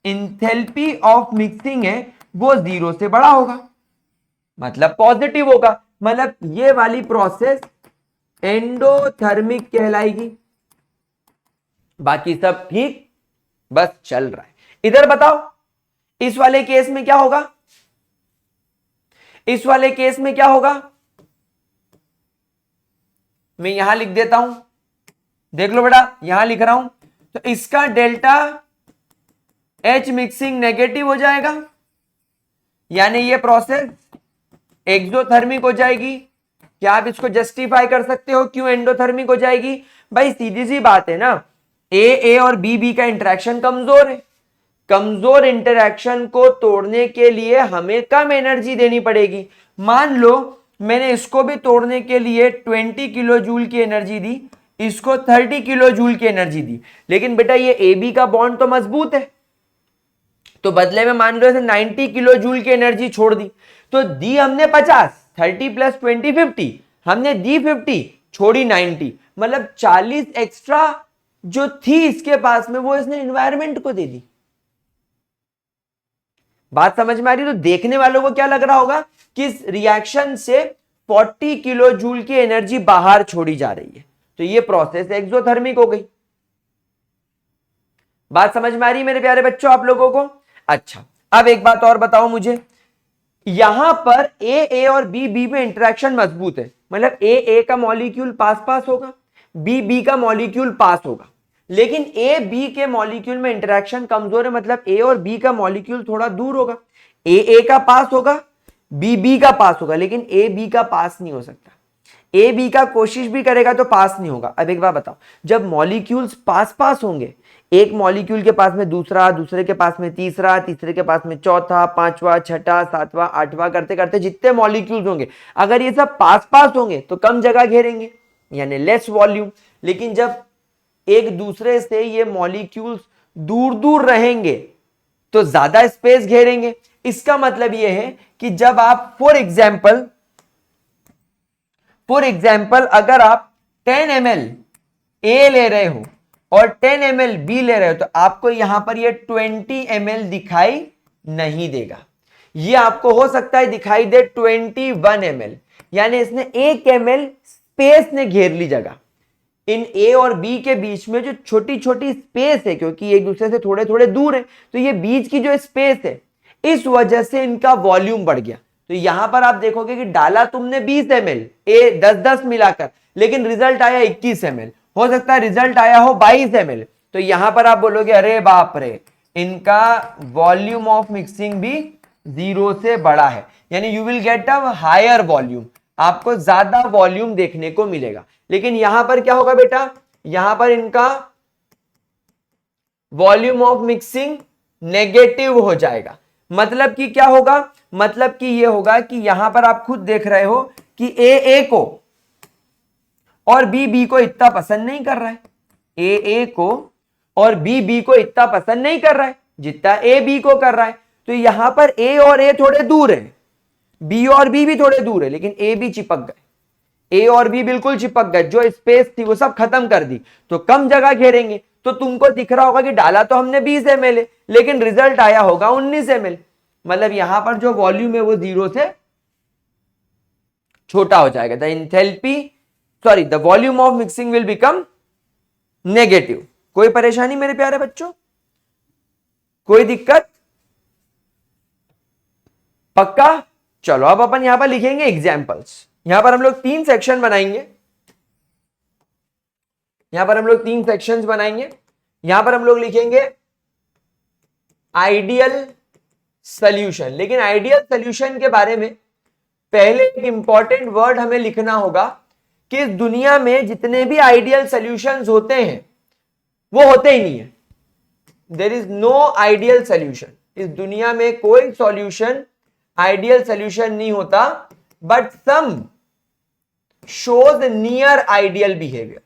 इंथैल्पी ऑफ मिक्सिंग है वो 0 से बड़ा होगा, मतलब पॉजिटिव होगा। मतलब ये वाली प्रोसेस एंडोथर्मिक कहलाएगी। बाकी सब ठीक, बस चल रहा है। इधर बताओ इस वाले केस में क्या होगा? इस वाले केस में क्या होगा? मैं यहां लिख देता हूं, देख लो बेटा, यहां लिख रहा हूं। तो इसका डेल्टा एच मिक्सिंग नेगेटिव हो जाएगा, यानी ये प्रोसेस एक्सोथर्मिक हो जाएगी। क्या आप इसको जस्टिफाई कर सकते हो क्यों एंडोथर्मिक हो जाएगी? भाई सीधी सी बात है ना, ए और बी का इंटरेक्शन कमजोर है। कमजोर इंटरेक्शन को तोड़ने के लिए हमें कम एनर्जी देनी पड़ेगी। मान लो मैंने इसको भी तोड़ने के लिए 20 किलो जूल की एनर्जी दी, इसको 30 किलो जूल की एनर्जी दी, लेकिन बेटा ये ए बी का बॉन्ड तो मजबूत है, तो बदले में मान लो ऐसे 90 किलो जूल की एनर्जी छोड़ दी। तो दी हमने 50, 30 प्लस 20 50, हमने दी 50 छोड़ी 90, मतलब 40 एक्स्ट्रा जो थी इसके पास में वो इसने एनवायरमेंट को दे दी। बात समझ में आ रही? तो देखने वालों को क्या लग रहा होगा कि इस रिएक्शन से 40 किलो जूल की एनर्जी बाहर छोड़ी जा रही है, तो ये प्रोसेस एक्सोथर्मिक हो गई। बात समझ में आ रही मेरे प्यारे बच्चों आप लोगों को? अच्छा, अब एक बात और बताओ मुझे, यहां पर ए और बी में इंटरेक्शन मजबूत है, मतलब ए का मॉलिक्यूल पास पास होगा, बी का मॉलिक्यूल पास होगा, लेकिन ए बी के मॉलिक्यूल में इंटरेक्शन कमजोर है, मतलब ए और बी का मॉलिक्यूल थोड़ा दूर होगा। ए का पास होगा, बी का पास होगा, लेकिन ए बी का पास नहीं हो सकता। ए बी का कोशिश भी करेगा तो पास नहीं होगा। अब एक बात बताओ, जब मॉलिक्यूल्स पास पास होंगे, एक मॉलिक्यूल के पास में दूसरा, दूसरे के पास में तीसरा, तीसरे के पास में चौथा, पांचवा, छठा, सातवां, आठवां करते करते जितने मॉलिक्यूल्स होंगे, अगर ये सब पास पास होंगे तो कम जगह घेरेंगे, यानी लेस वॉल्यूम। लेकिन जब एक दूसरे से ये मॉलिक्यूल्स दूर दूर रहेंगे तो ज्यादा स्पेस घेरेंगे। इसका मतलब ये है कि जब आप फॉर एग्जाम्पल अगर आप 10 ml ए ले रहे हो और 10 ml बी ले रहे हो, तो आपको यहां पर ये 20 ml दिखाई नहीं देगा, ये आपको हो सकता है दिखाई दे 21 ml, यानी इसने 1 ml स्पेस ने घेर ली जगह। इन ए और बी के बीच में जो छोटी छोटी स्पेस है, क्योंकि एक दूसरे से थोड़े थोड़े दूर है, तो ये बीच की जो स्पेस है, इस वजह से इनका वॉल्यूम बढ़ गया। तो यहां पर आप देखोगे कि डाला तुमने 20 ml ए 10-10 मिलाकर, लेकिन रिजल्ट आया 21 ml, हो सकता है रिजल्ट आया हो 22 ml, तो यहां पर आप बोलोगे अरे बाप रे, इनका वॉल्यूम ऑफ मिक्सिंग भी 0 से बड़ा है, यानी you will get a higher volume, आपको ज्यादा वॉल्यूम देखने को मिलेगा। लेकिन यहां पर क्या होगा बेटा, यहां पर इनका वॉल्यूम ऑफ मिक्सिंग नेगेटिव हो जाएगा। मतलब कि क्या होगा, मतलब कि ये होगा कि यहां पर आप खुद देख रहे हो कि ए को और बी को इतना पसंद नहीं कर रहा है, ए को और बी को इतना पसंद नहीं कर रहा है जितना ए बी को कर रहा है। तो यहां पर ए और ए थोड़े दूर है, बी और बी भी थोड़े दूर है, लेकिन ए बी चिपक गए, ए और बी बिल्कुल चिपक गए, जो स्पेस थी वो सब खत्म कर दी, तो कम जगह घेरेंगे। तो तुमको दिख रहा होगा कि डाला तो हमने 20 ml है, लेकिन रिजल्ट आया होगा 19 ml, मतलब यहां पर जो वॉल्यूम है वो 0 से छोटा हो जाएगा। The volume of mixing will become negative. कोई परेशानी मेरे प्यारे बच्चों, कोई दिक्कत? पक्का? चलो अब अपन यहां पर लिखेंगे एग्जाम्पल्स। यहां पर हम लोग 3 सेक्शन बनाएंगे, यहां पर हम लोग 3 सेक्शंस बनाएंगे। यहां पर हम लोग लिखेंगे आइडियल सॉल्यूशन, लेकिन आइडियल सॉल्यूशन के बारे में पहले एक इंपॉर्टेंट वर्ड हमें लिखना होगा कि इस दुनिया में जितने भी आइडियल सॉल्यूशंस होते हैं वो होते ही नहीं है। There is no ideal solution. इस दुनिया में कोई सॉल्यूशन आइडियल सोल्यूशन नहीं होता, but some shows near ideal behaviour.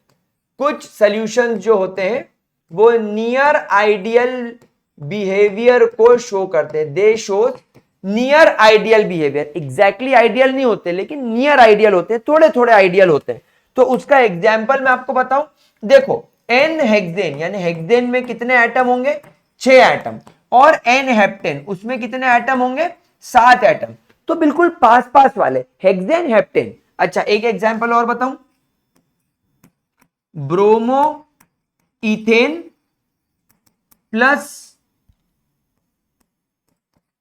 कुछ सोल्यूशंस जो होते हैं वो नियर आइडियल बिहेवियर को शो करते हैं। They shows near ideal behaviour, exactly ideal नहीं होते लेकिन नियर आइडियल होते हैं, थोड़े थोड़े आइडियल होते हैं। तो उसका एग्जाम्पल मैं आपको बताऊं, देखो एन हेक्सेन यानी हेक्सेन में कितने एटम होंगे, 6 एटम, और एन हेप्टेन उसमें कितने एटम होंगे, 7 एटम। तो बिल्कुल पास पास वाले, हेक्सेन हेप्टेन। अच्छा एक एग्जाम्पल और बताऊं, bromo ethane plus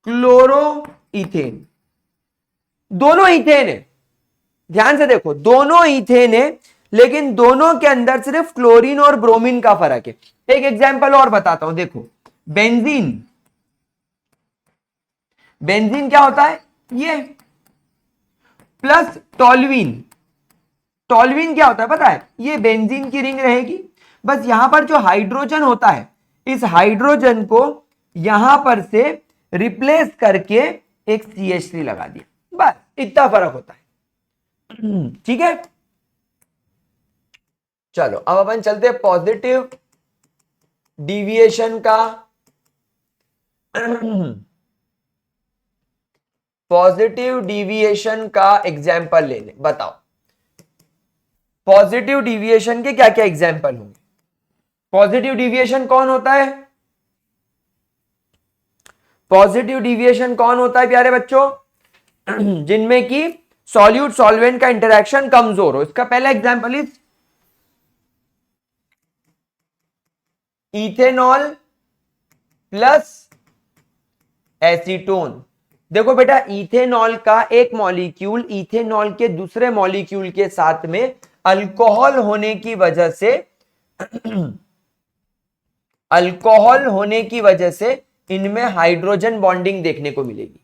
chloro ethane, दोनों इथेन है, ध्यान से देखो दोनों इथेन है, लेकिन दोनों के अंदर सिर्फ क्लोरीन और ब्रोमीन का फर्क है। एक एग्जांपल और बताता हूं, देखो बेंजीन, बेंजीन क्या होता है ये, प्लस टोल्यूइन, टोल्यूइन क्या होता है पता है, ये बेंजीन की रिंग रहेगी, बस यहां पर जो हाइड्रोजन होता है इस हाइड्रोजन को यहां पर से रिप्लेस करके एक CH3 लगा दिया, बस इतना फर्क होता है। ठीक है, चलो अब अपन चलते हैं पॉजिटिव डिविएशन का पॉजिटिव डिविएशन का एग्जाम्पल लेने, बताओ पॉजिटिव डिविएशन के क्या क्या एग्जाम्पल होंगे। पॉजिटिव डिविएशन कौन होता है, पॉजिटिव डिविएशन कौन होता है प्यारे बच्चों, जिनमें कि सॉल्यूट सॉल्वेंट का इंटरेक्शन कमजोर हो। इसका पहला example is ethanol plus acetone. देखो बेटा इथेनॉल का एक मॉलिक्यूल इथेनॉल के दूसरे मॉलिक्यूल के साथ में अल्कोहल होने की वजह से अल्कोहल होने की वजह से इनमें हाइड्रोजन बॉन्डिंग देखने को मिलेगी,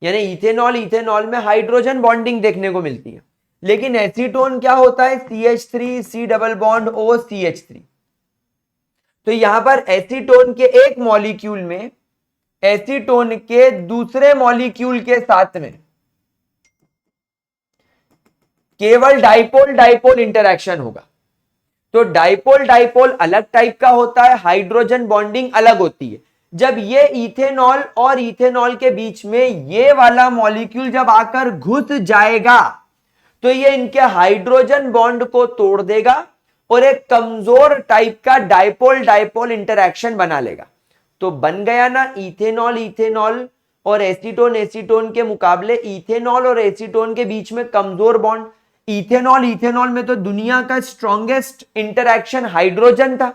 यानी इथेनॉल इथेनॉल में हाइड्रोजन बॉन्डिंग देखने को मिलती है। लेकिन एसीटोन क्या होता है, CH3 C double bond O CH3। तो यहां पर एसीटोन के एक मॉलिक्यूल में एसीटोन के दूसरे मॉलिक्यूल के साथ में केवल डाइपोल डाइपोल इंटरेक्शन होगा। तो डाइपोल डाइपोल अलग टाइप का होता है, हाइड्रोजन बॉन्डिंग अलग होती है। जब ये इथेनॉल और इथेनॉल के बीच में ये वाला मॉलिक्यूल जब आकर घुस जाएगा तो ये इनके हाइड्रोजन बॉन्ड को तोड़ देगा और एक कमजोर टाइप का डाइपोल डाइपोल इंटरेक्शन बना लेगा। तो बन गया ना इथेनॉल इथेनॉल और एसीटोन एसीटोन के मुकाबले इथेनॉल और एसीटोन के बीच में कमजोर बॉन्ड। इथेनॉल इथेनॉल में तो दुनिया का स्ट्रॉन्गेस्ट इंटरेक्शन हाइड्रोजन था,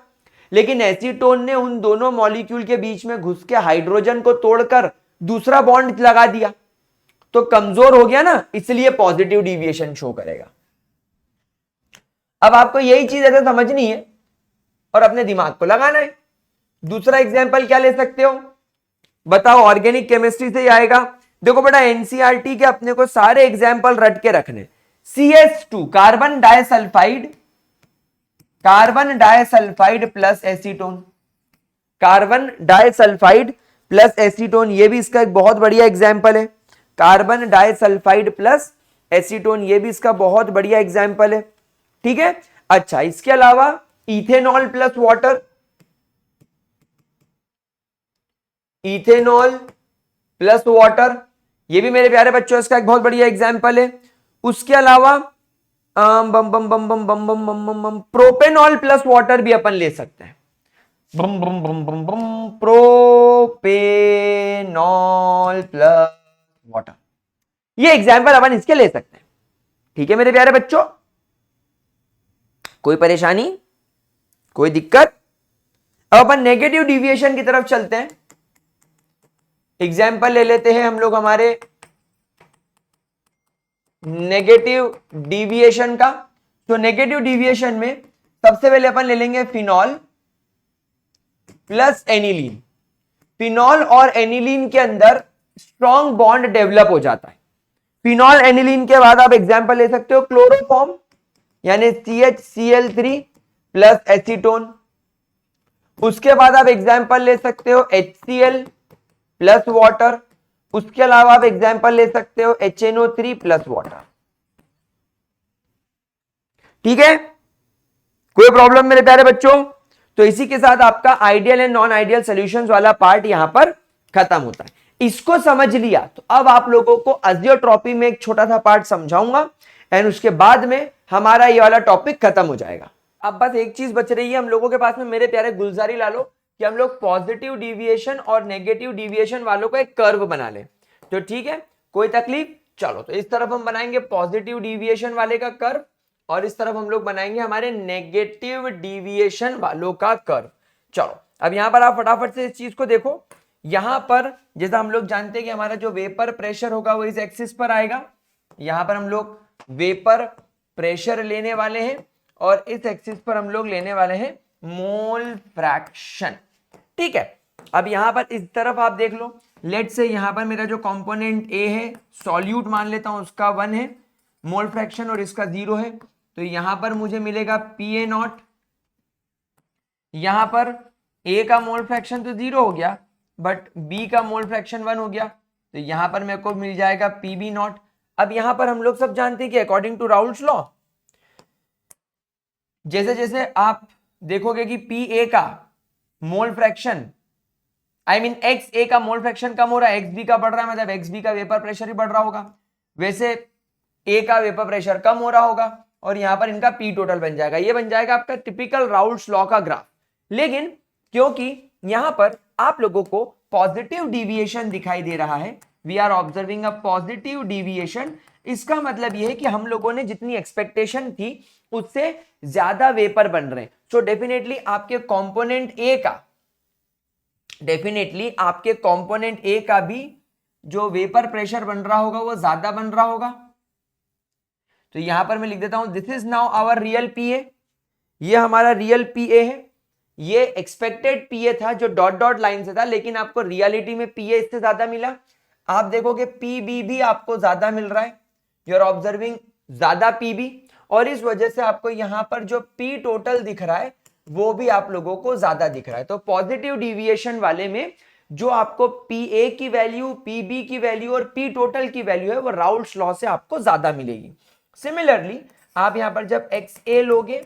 लेकिन एसीटोन ने उन दोनों मॉलिक्यूल के बीच में घुस के हाइड्रोजन को तोड़कर दूसरा बॉन्ड लगा दिया, तो कमजोर हो गया ना, इसलिए पॉजिटिव डिविएशन शो करेगा। अब आपको यही चीज ऐसे समझनी है और अपने दिमाग को लगाना है। दूसरा एग्जाम्पल क्या ले सकते हो बताओ, ऑर्गेनिक केमिस्ट्री से ही आएगा। देखो बेटा एनसीईआरटी के अपने को सारे एग्जाम्पल रट के रखने। CH2 carbon disulphide, carbon disulphide plus acetone, carbon disulphide plus acetone, ये भी इसका एक बहुत बढ़िया एग्जाम्पल है। कार्बन डाइसल्फाइड प्लस एसीटोन, ये भी इसका बहुत बढ़िया एग्जाम्पल है। ठीक है, अच्छा इसके अलावा ethanol plus water, ethanol plus water, ये भी मेरे प्यारे बच्चों इसका एक बहुत बढ़िया एग्जाम्पल है। उसके अलावा बम बम बम बम बम बम बम बम बम प्रोपेनॉल प्लस वाटर भी अपन ले सकते हैं। बम बम बम बम बम प्रोपेनॉल प्लस वाटर, ये एग्जाम्पल अपन इसके ले सकते हैं। ठीक है मेरे प्यारे बच्चों, कोई परेशानी कोई दिक्कत। अब अपन नेगेटिव डिविएशन की तरफ चलते हैं। एग्जाम्पल ले लेते हैं हम लोग हमारे नेगेटिव डिविएशन का। तो नेगेटिव डिविएशन में सबसे पहले अपन ले लेंगे फिनॉल प्लस एनिलीन। फिनॉल और एनिलीन के अंदर स्ट्रॉन्ग बॉन्ड डेवलप हो जाता है। फिनॉल एनिलीन के बाद आप एग्जाम्पल ले सकते हो क्लोरोफॉर्म यानी CHCl3 प्लस एसीटोन। उसके बाद आप एग्जाम्पल ले सकते हो HCl प्लस वाटर। उसके अलावा आप एग्जाम्पल ले सकते हो HNO3 प्लस वाटर। ठीक है, कोई प्रॉब्लम मेरे प्यारे बच्चों? तो इसी के साथ आपका ideal and non ideal solutions वाला पार्ट यहां पर खत्म होता है। इसको समझ लिया तो अब आप लोगों को अजियोट्रॉपी में एक छोटा सा पार्ट समझाऊंगा एंड उसके बाद में हमारा ये वाला टॉपिक खत्म हो जाएगा। अब बस एक चीज बच रही है हम लोगों के पास में मेरे प्यारे गुलजारी लालो, कि हम लोग पॉजिटिव डिविएशन और नेगेटिव डिविएशन वालों का एक कर्व बना लें। तो ठीक है, कोई तकलीफ? चलो, तो इस तरफ हम बनाएंगे पॉजिटिव डिविएशन वाले का कर्व और इस तरफ हम लोग बनाएंगे हमारे नेगेटिव डिविएशन वालों का कर्व। चलो, अब यहां पर आप फटाफट से इस चीज को देखो। यहां पर जैसा हम लोग जानते हैं कि हमारा जो वेपर प्रेशर होगा वो इस एक्सिस पर आएगा। यहां पर हम लोग वेपर प्रेशर लेने वाले हैं और इस एक्सिस पर हम लोग लेने वाले हैं मोल फ्रैक्शन। ठीक है, अब यहां पर इस तरफ आप देख लो, लेट से यहां पर मेरा जो कंपोनेंट ए है, सॉल्यूट मान लेता हूं, उसका 1 है मोल फ्रैक्शन और इसका 0 है। तो यहां पर मुझे मिलेगा PA0। यहां पर ए का मोल फ्रैक्शन तो 0 हो गया बट बी का मोल फ्रैक्शन 1 हो गया, तो यहां पर मेरे को मिल जाएगा PB0। अब यहां पर हम लोग सब जानते हैं कि अकॉर्डिंग टू राउल्स लॉ, जैसे जैसे आप देखोगे कि PA का मोल फ्रैक्शन XA का मोल फ्रैक्शन कम हो रहा है, XB का बढ़ रहा है, मतलब XB का वेपर प्रेशर ही बढ़ रहा होगा, वैसे ए का वेपर प्रेशर कम हो रहा होगा और यहां पर इनका पी टोटल बन जाएगा। ये बन जाएगा आपका टिपिकल राउल्स लॉ का ग्राफ। लेकिन क्योंकि यहां पर आप लोगों को पॉजिटिव डिविएशन दिखाई दे रहा है, we are observing a positive deviation, इसका मतलब यह है कि हम लोगों ने जितनी एक्सपेक्टेशन थी उससे ज्यादा वेपर बन रहे हैं। सो डेफिनेटली आपके कंपोनेंट ए का भी जो वेपर प्रेशर बन रहा होगा वो ज्यादा बन रहा होगा। तो यहां पर मैं लिख देता हूं this is now our real PA। ये हमारा रियल PA है, ये एक्सपेक्टेड PA था जो डॉट डॉट लाइन से था, लेकिन आपको रियलिटी में PA इससे ज्यादा मिला। आप देखोगे PB भी आपको ज्यादा मिल रहा है, यू आर ऑब्जर्विंग ज्यादा PB, और इस वजह से आपको यहां पर जो P टोटल दिख रहा है वो भी आप लोगों को ज्यादा दिख रहा है। तो पॉजिटिव डिविएशन वाले में जो आपको PA की वैल्यू, PB की वैल्यू और P टोटल की वैल्यू है वो राउल्स लॉ से आपको ज्यादा मिलेगी। सिमिलरली आप यहां पर जब XA लोगे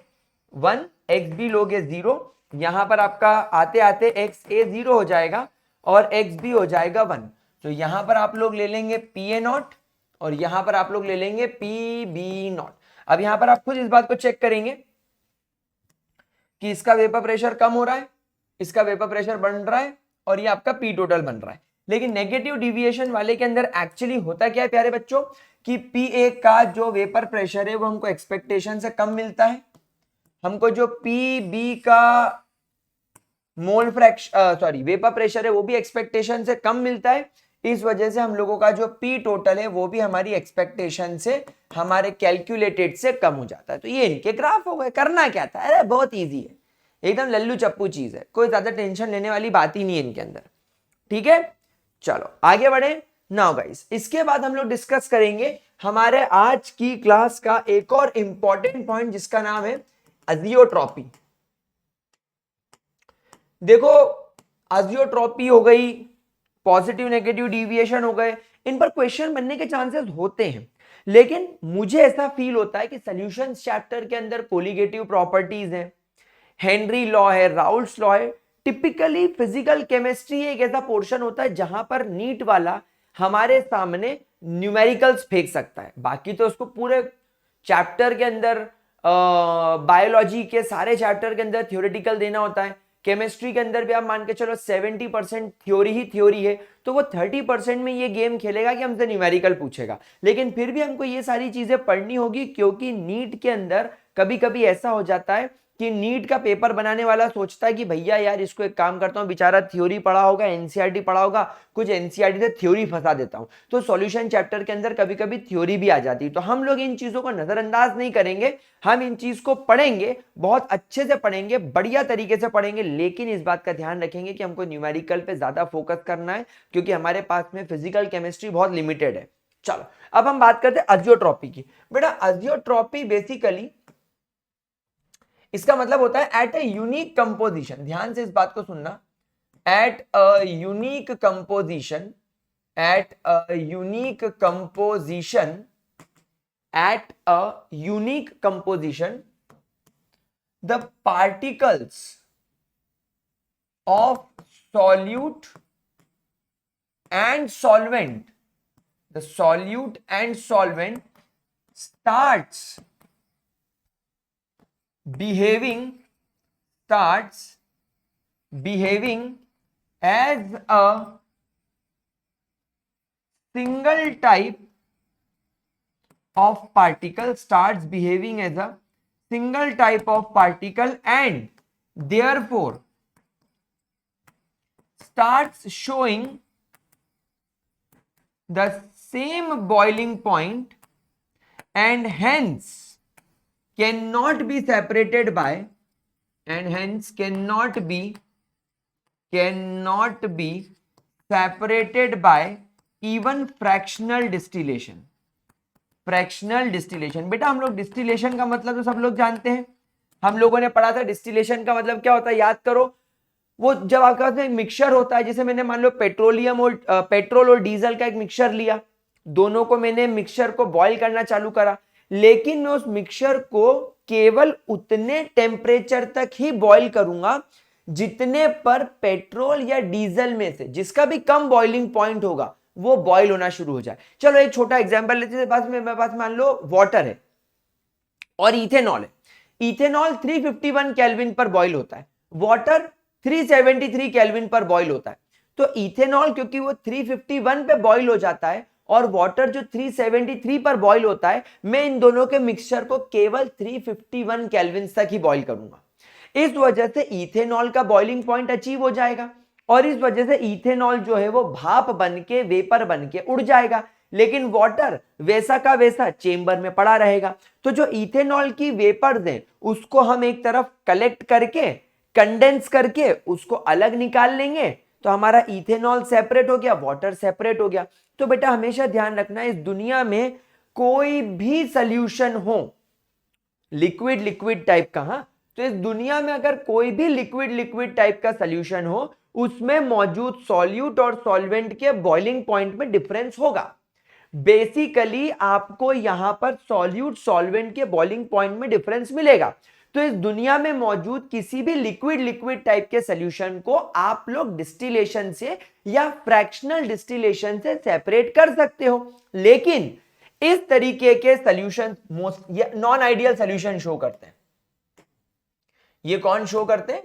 1, XB लोगे 0, यहां पर आपका आते आते XA 0 हो जाएगा और XB हो जाएगा 1। तो यहां पर आप लोग ले लेंगे PA0 और यहां पर आप लोग ले लेंगे PB0। अब यहां पर आप खुद इस बात को चेक करेंगे कि इसका वेपर प्रेशर कम हो रहा है, इसका वेपर प्रेशर बढ़ रहा है और ये आपका P टोटल बन रहा है। लेकिन नेगेटिव डिविएशन वाले के अंदर एक्चुअली होता क्या है प्यारे बच्चों, कि PA का जो वेपर प्रेशर है वो हमको एक्सपेक्टेशन से कम मिलता है, हमको जो PB का मोल फ्रैक्शन वेपर प्रेशर है वो भी एक्सपेक्टेशन से कम मिलता है। इस वजह से हम लोगों का जो P टोटल है वो भी हमारी एक्सपेक्टेशन से, हमारे कैलकुलेटेड से कम हो जाता है। तो ये इनके ग्राफ हो गए। करना क्या था, अरे बहुत ईजी है, एकदम लल्लू चप्पू चीज है, कोई ज्यादा टेंशन लेने वाली बात ही नहीं है इनके अंदर। ठीक है, चलो आगे बढ़े। नाउ गाइस, इसके बाद हम लोग डिस्कस करेंगे हमारे आज की क्लास का एक और इंपॉर्टेंट पॉइंट जिसका नाम है अजियोट्रॉपी। देखो, अजियोट्रॉपी हो गई, पॉजिटिव नेगेटिव डिविएशन हो गए, इन पर क्वेश्चन बनने के चांसेस होते हैं, लेकिन मुझे ऐसा फील होता है कि सॉल्यूशंस चैप्टर के अंदर कोलिगेटिव प्रॉपर्टीज हैं, हेनरी लॉ है, राउल्स लॉ है। टिपिकली फिजिकल केमिस्ट्री एक ऐसा पोर्शन होता है जहां पर नीट वाला हमारे सामने न्यूमेरिकल्स फेंक सकता है, बाकी तो उसको पूरे चैप्टर के अंदर, बायोलॉजी के सारे चैप्टर के अंदर थ्योरेटिकल देना होता है। केमिस्ट्री के अंदर भी आप मान के चलो 70% थ्योरी ही थ्योरी है, तो वो 30% में ये गेम खेलेगा कि हमसे न्यूमेरिकल पूछेगा। लेकिन फिर भी हमको ये सारी चीजें पढ़नी होगी, क्योंकि नीट के अंदर कभी कभी ऐसा हो जाता है कि नीट का पेपर बनाने वाला सोचता है कि भैया यार इसको एक काम करता हूं, बेचारा थ्योरी पढ़ा होगा, एनसीईआरटी पढ़ा होगा, कुछ एनसीईआरटी से थ्योरी फंसा देता हूं। तो सॉल्यूशन चैप्टर के अंदर कभी कभी थ्योरी भी आ जाती है। तो हम लोग इन चीजों को नजरअंदाज नहीं करेंगे, हम इन चीज को पढ़ेंगे, बहुत अच्छे से पढ़ेंगे, बढ़िया तरीके से पढ़ेंगे, लेकिन इस बात का ध्यान रखेंगे कि हमको न्यूमेरिकल पे ज्यादा फोकस करना है, क्योंकि हमारे पास में फिजिकल केमिस्ट्री बहुत लिमिटेड है। चलो अब हम बात करते हैं अजियोट्रॉपी की। बेटा अजियोट्रॉपी बेसिकली इसका मतलब होता है एट ए यूनिक कंपोजिशन, ध्यान से इस बात को सुनना, at a unique composition at a unique composition, the particles of solute and solvent, the solute and solvent starts behaving as a single type of particle, and therefore starts showing the same boiling point and hence cannot be separated by even fractional distillation. बेटा हम लोग distillation का मतलब तो सब लोग जानते हैं, हम लोगों ने पढ़ा था डिस्टिलेशन का मतलब क्या होता है, याद करो। वो जब आपके पास में मिक्सचर होता है, जैसे मैंने मान लो पेट्रोल और डीजल का एक मिक्सचर लिया, दोनों को मैंने मिक्सचर को बॉईल करना चालू करा, लेकिन मैं उस मिक्सचर को केवल उतने टेम्परेचर तक ही बॉईल करूंगा जितने पर पेट्रोल या डीजल में से जिसका भी कम बॉइलिंग पॉइंट होगा वो बॉईल होना शुरू हो जाए। चलो एक छोटा एग्जांपल लेते हैं, मेरे पास मान लो वाटर है और इथेनॉल है। इथेनॉल 351 केल्विन पर बॉईल होता है, वाटर 373 केल्विन पर बॉईल होता है। तो इथेनॉल क्योंकि वो 351 पे बॉईल हो जाता है और वाटर जो 373 पर बॉईल होता है, मैं इन दोनों के मिक्सचर को केवल 351 केल्विन तक ही बॉईल करूंगा। इस वजह से इथेनॉल का बॉइलिंग पॉइंट अचीव हो जाएगा और इस वजह से इथेनॉल जो है वो भाप बनके, वेपर बनके उड़ जाएगा, लेकिन वाटर वैसा का वैसा चेंबर में पड़ा रहेगा। तो जो इथेनॉल की वेपर्स हैं उसको हम एक तरफ कलेक्ट करके, कंडेंस करके उसको अलग निकाल लेंगे, तो हमारा इथेनॉल सेपरेट हो गया, वाटर सेपरेट हो गया। तो बेटा हमेशा ध्यान रखना, इस दुनिया में कोई भी सॉल्यूशन हो लिक्विड टाइप का, हाँ, तो इस दुनिया में अगर कोई भी लिक्विड टाइप का सॉल्यूशन हो, उसमें मौजूद सॉल्यूट और सॉल्वेंट के बॉइलिंग पॉइंट में डिफरेंस होगा। बेसिकली आपको यहां पर सॉल्यूट सॉल्वेंट के बॉइलिंग पॉइंट में डिफरेंस मिलेगा। तो इस दुनिया में मौजूद किसी भी लिक्विड टाइप के सॉल्यूशन को आप लोग डिस्टिलेशन से या फ्रैक्शनल डिस्टिलेशन से सेपरेट कर सकते हो, लेकिन इस तरीके के solution non ideal solution show करते हैं। ये कौन शो करते हैं?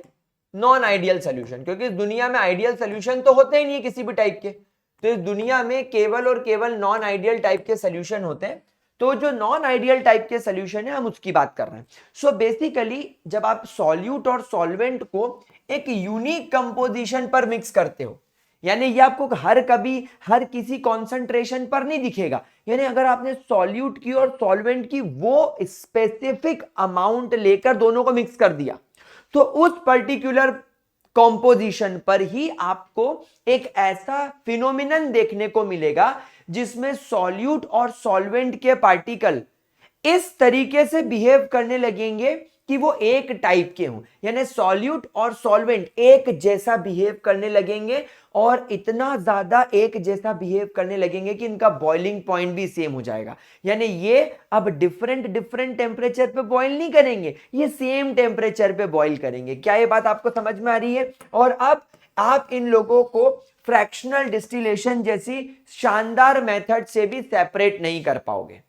नॉन आइडियल सॉल्यूशन, क्योंकि इस दुनिया में आइडियल सॉल्यूशन तो होते ही नहीं है किसी भी टाइप के। तो इस दुनिया में केवल और केवल नॉन आइडियल टाइप के सॉल्यूशन होते हैं। तो जो नॉन आइडियल टाइप के सॉल्यूशन है हम उसकी बात कर रहे हैं। सो बेसिकली जब आप सॉल्यूट और सॉल्वेंट को एक यूनिक कंपोजिशन पर मिक्स करते हो, यानी ये आपको हर किसी कॉन्सेंट्रेशन पर नहीं दिखेगा, यानी अगर आपने सॉल्यूट की और सॉल्वेंट की वो स्पेसिफिक अमाउंट लेकर दोनों को मिक्स कर दिया, तो उस पर्टिकुलर कॉम्पोजिशन पर ही आपको एक ऐसा फिनोमिनन देखने को मिलेगा जिसमें सॉल्यूट और सॉल्वेंट के पार्टिकल इस तरीके से बिहेव करने लगेंगे कि वो एक टाइप के हों, यानी सॉल्यूट और सॉल्वेंट एक जैसा बिहेव करने लगेंगे और इतना ज्यादा एक जैसा बिहेव करने लगेंगे कि इनका बॉइलिंग पॉइंट भी सेम हो जाएगा। यानी ये अब डिफरेंट टेम्परेचर पे बॉईल नहीं करेंगे, ये सेम टेम्परेचर पे बॉईल करेंगे। क्या ये बात आपको समझ में आ रही है? और अब आप इन लोगों को फ्रैक्शनल डिस्टिलेशन जैसी शानदार मेथड से भी सेपरेट नहीं कर पाओगे।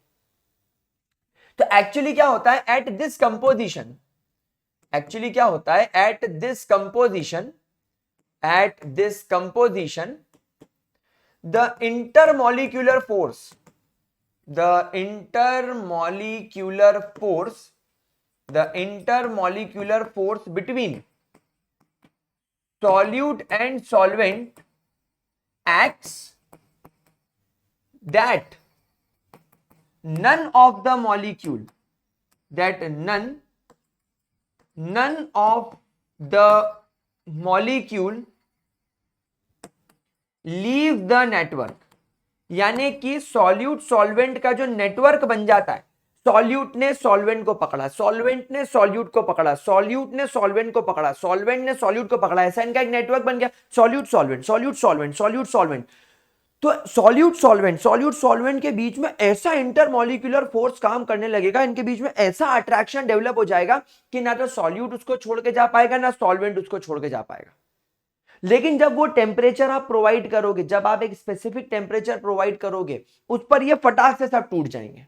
तो एक्चुअली क्या होता है eight this composition, the intermolecular force between solute and solvent acts that none of the molecule leave the network, यानी कि सॉल्यूट सॉल्वेंट का जो नेटवर्क बन जाता है, सॉल्यूट ने सॉल्वेंट को पकड़ा, सॉल्वेंट ने सॉल्यूट को पकड़ा, सॉल्यूट ने सॉल्वेंट को पकड़ा, सॉल्वेंट ने सॉल्यूट को पकड़ा, ऐसा इनका एक नेटवर्क बन गया, solute solvent, solute solvent, solute solvent. तो सॉल्यूट सॉल्वेंट के बीच में ऐसा इंटरमॉलिक्यूलर फोर्स काम करने लगेगा, इनके बीच में ऐसा अट्रैक्शन डेवलप हो जाएगा कि ना तो सॉल्यूट उसको छोड़ के जा पाएगा ना सॉल्वेंट उसको छोड़ के जा पाएगा। लेकिन जब वो टेम्परेचर आप प्रोवाइड करोगे, जब आप एक स्पेसिफिक टेम्परेचर प्रोवाइड करोगे, उस पर ये फटाक से सब टूट जाएंगे,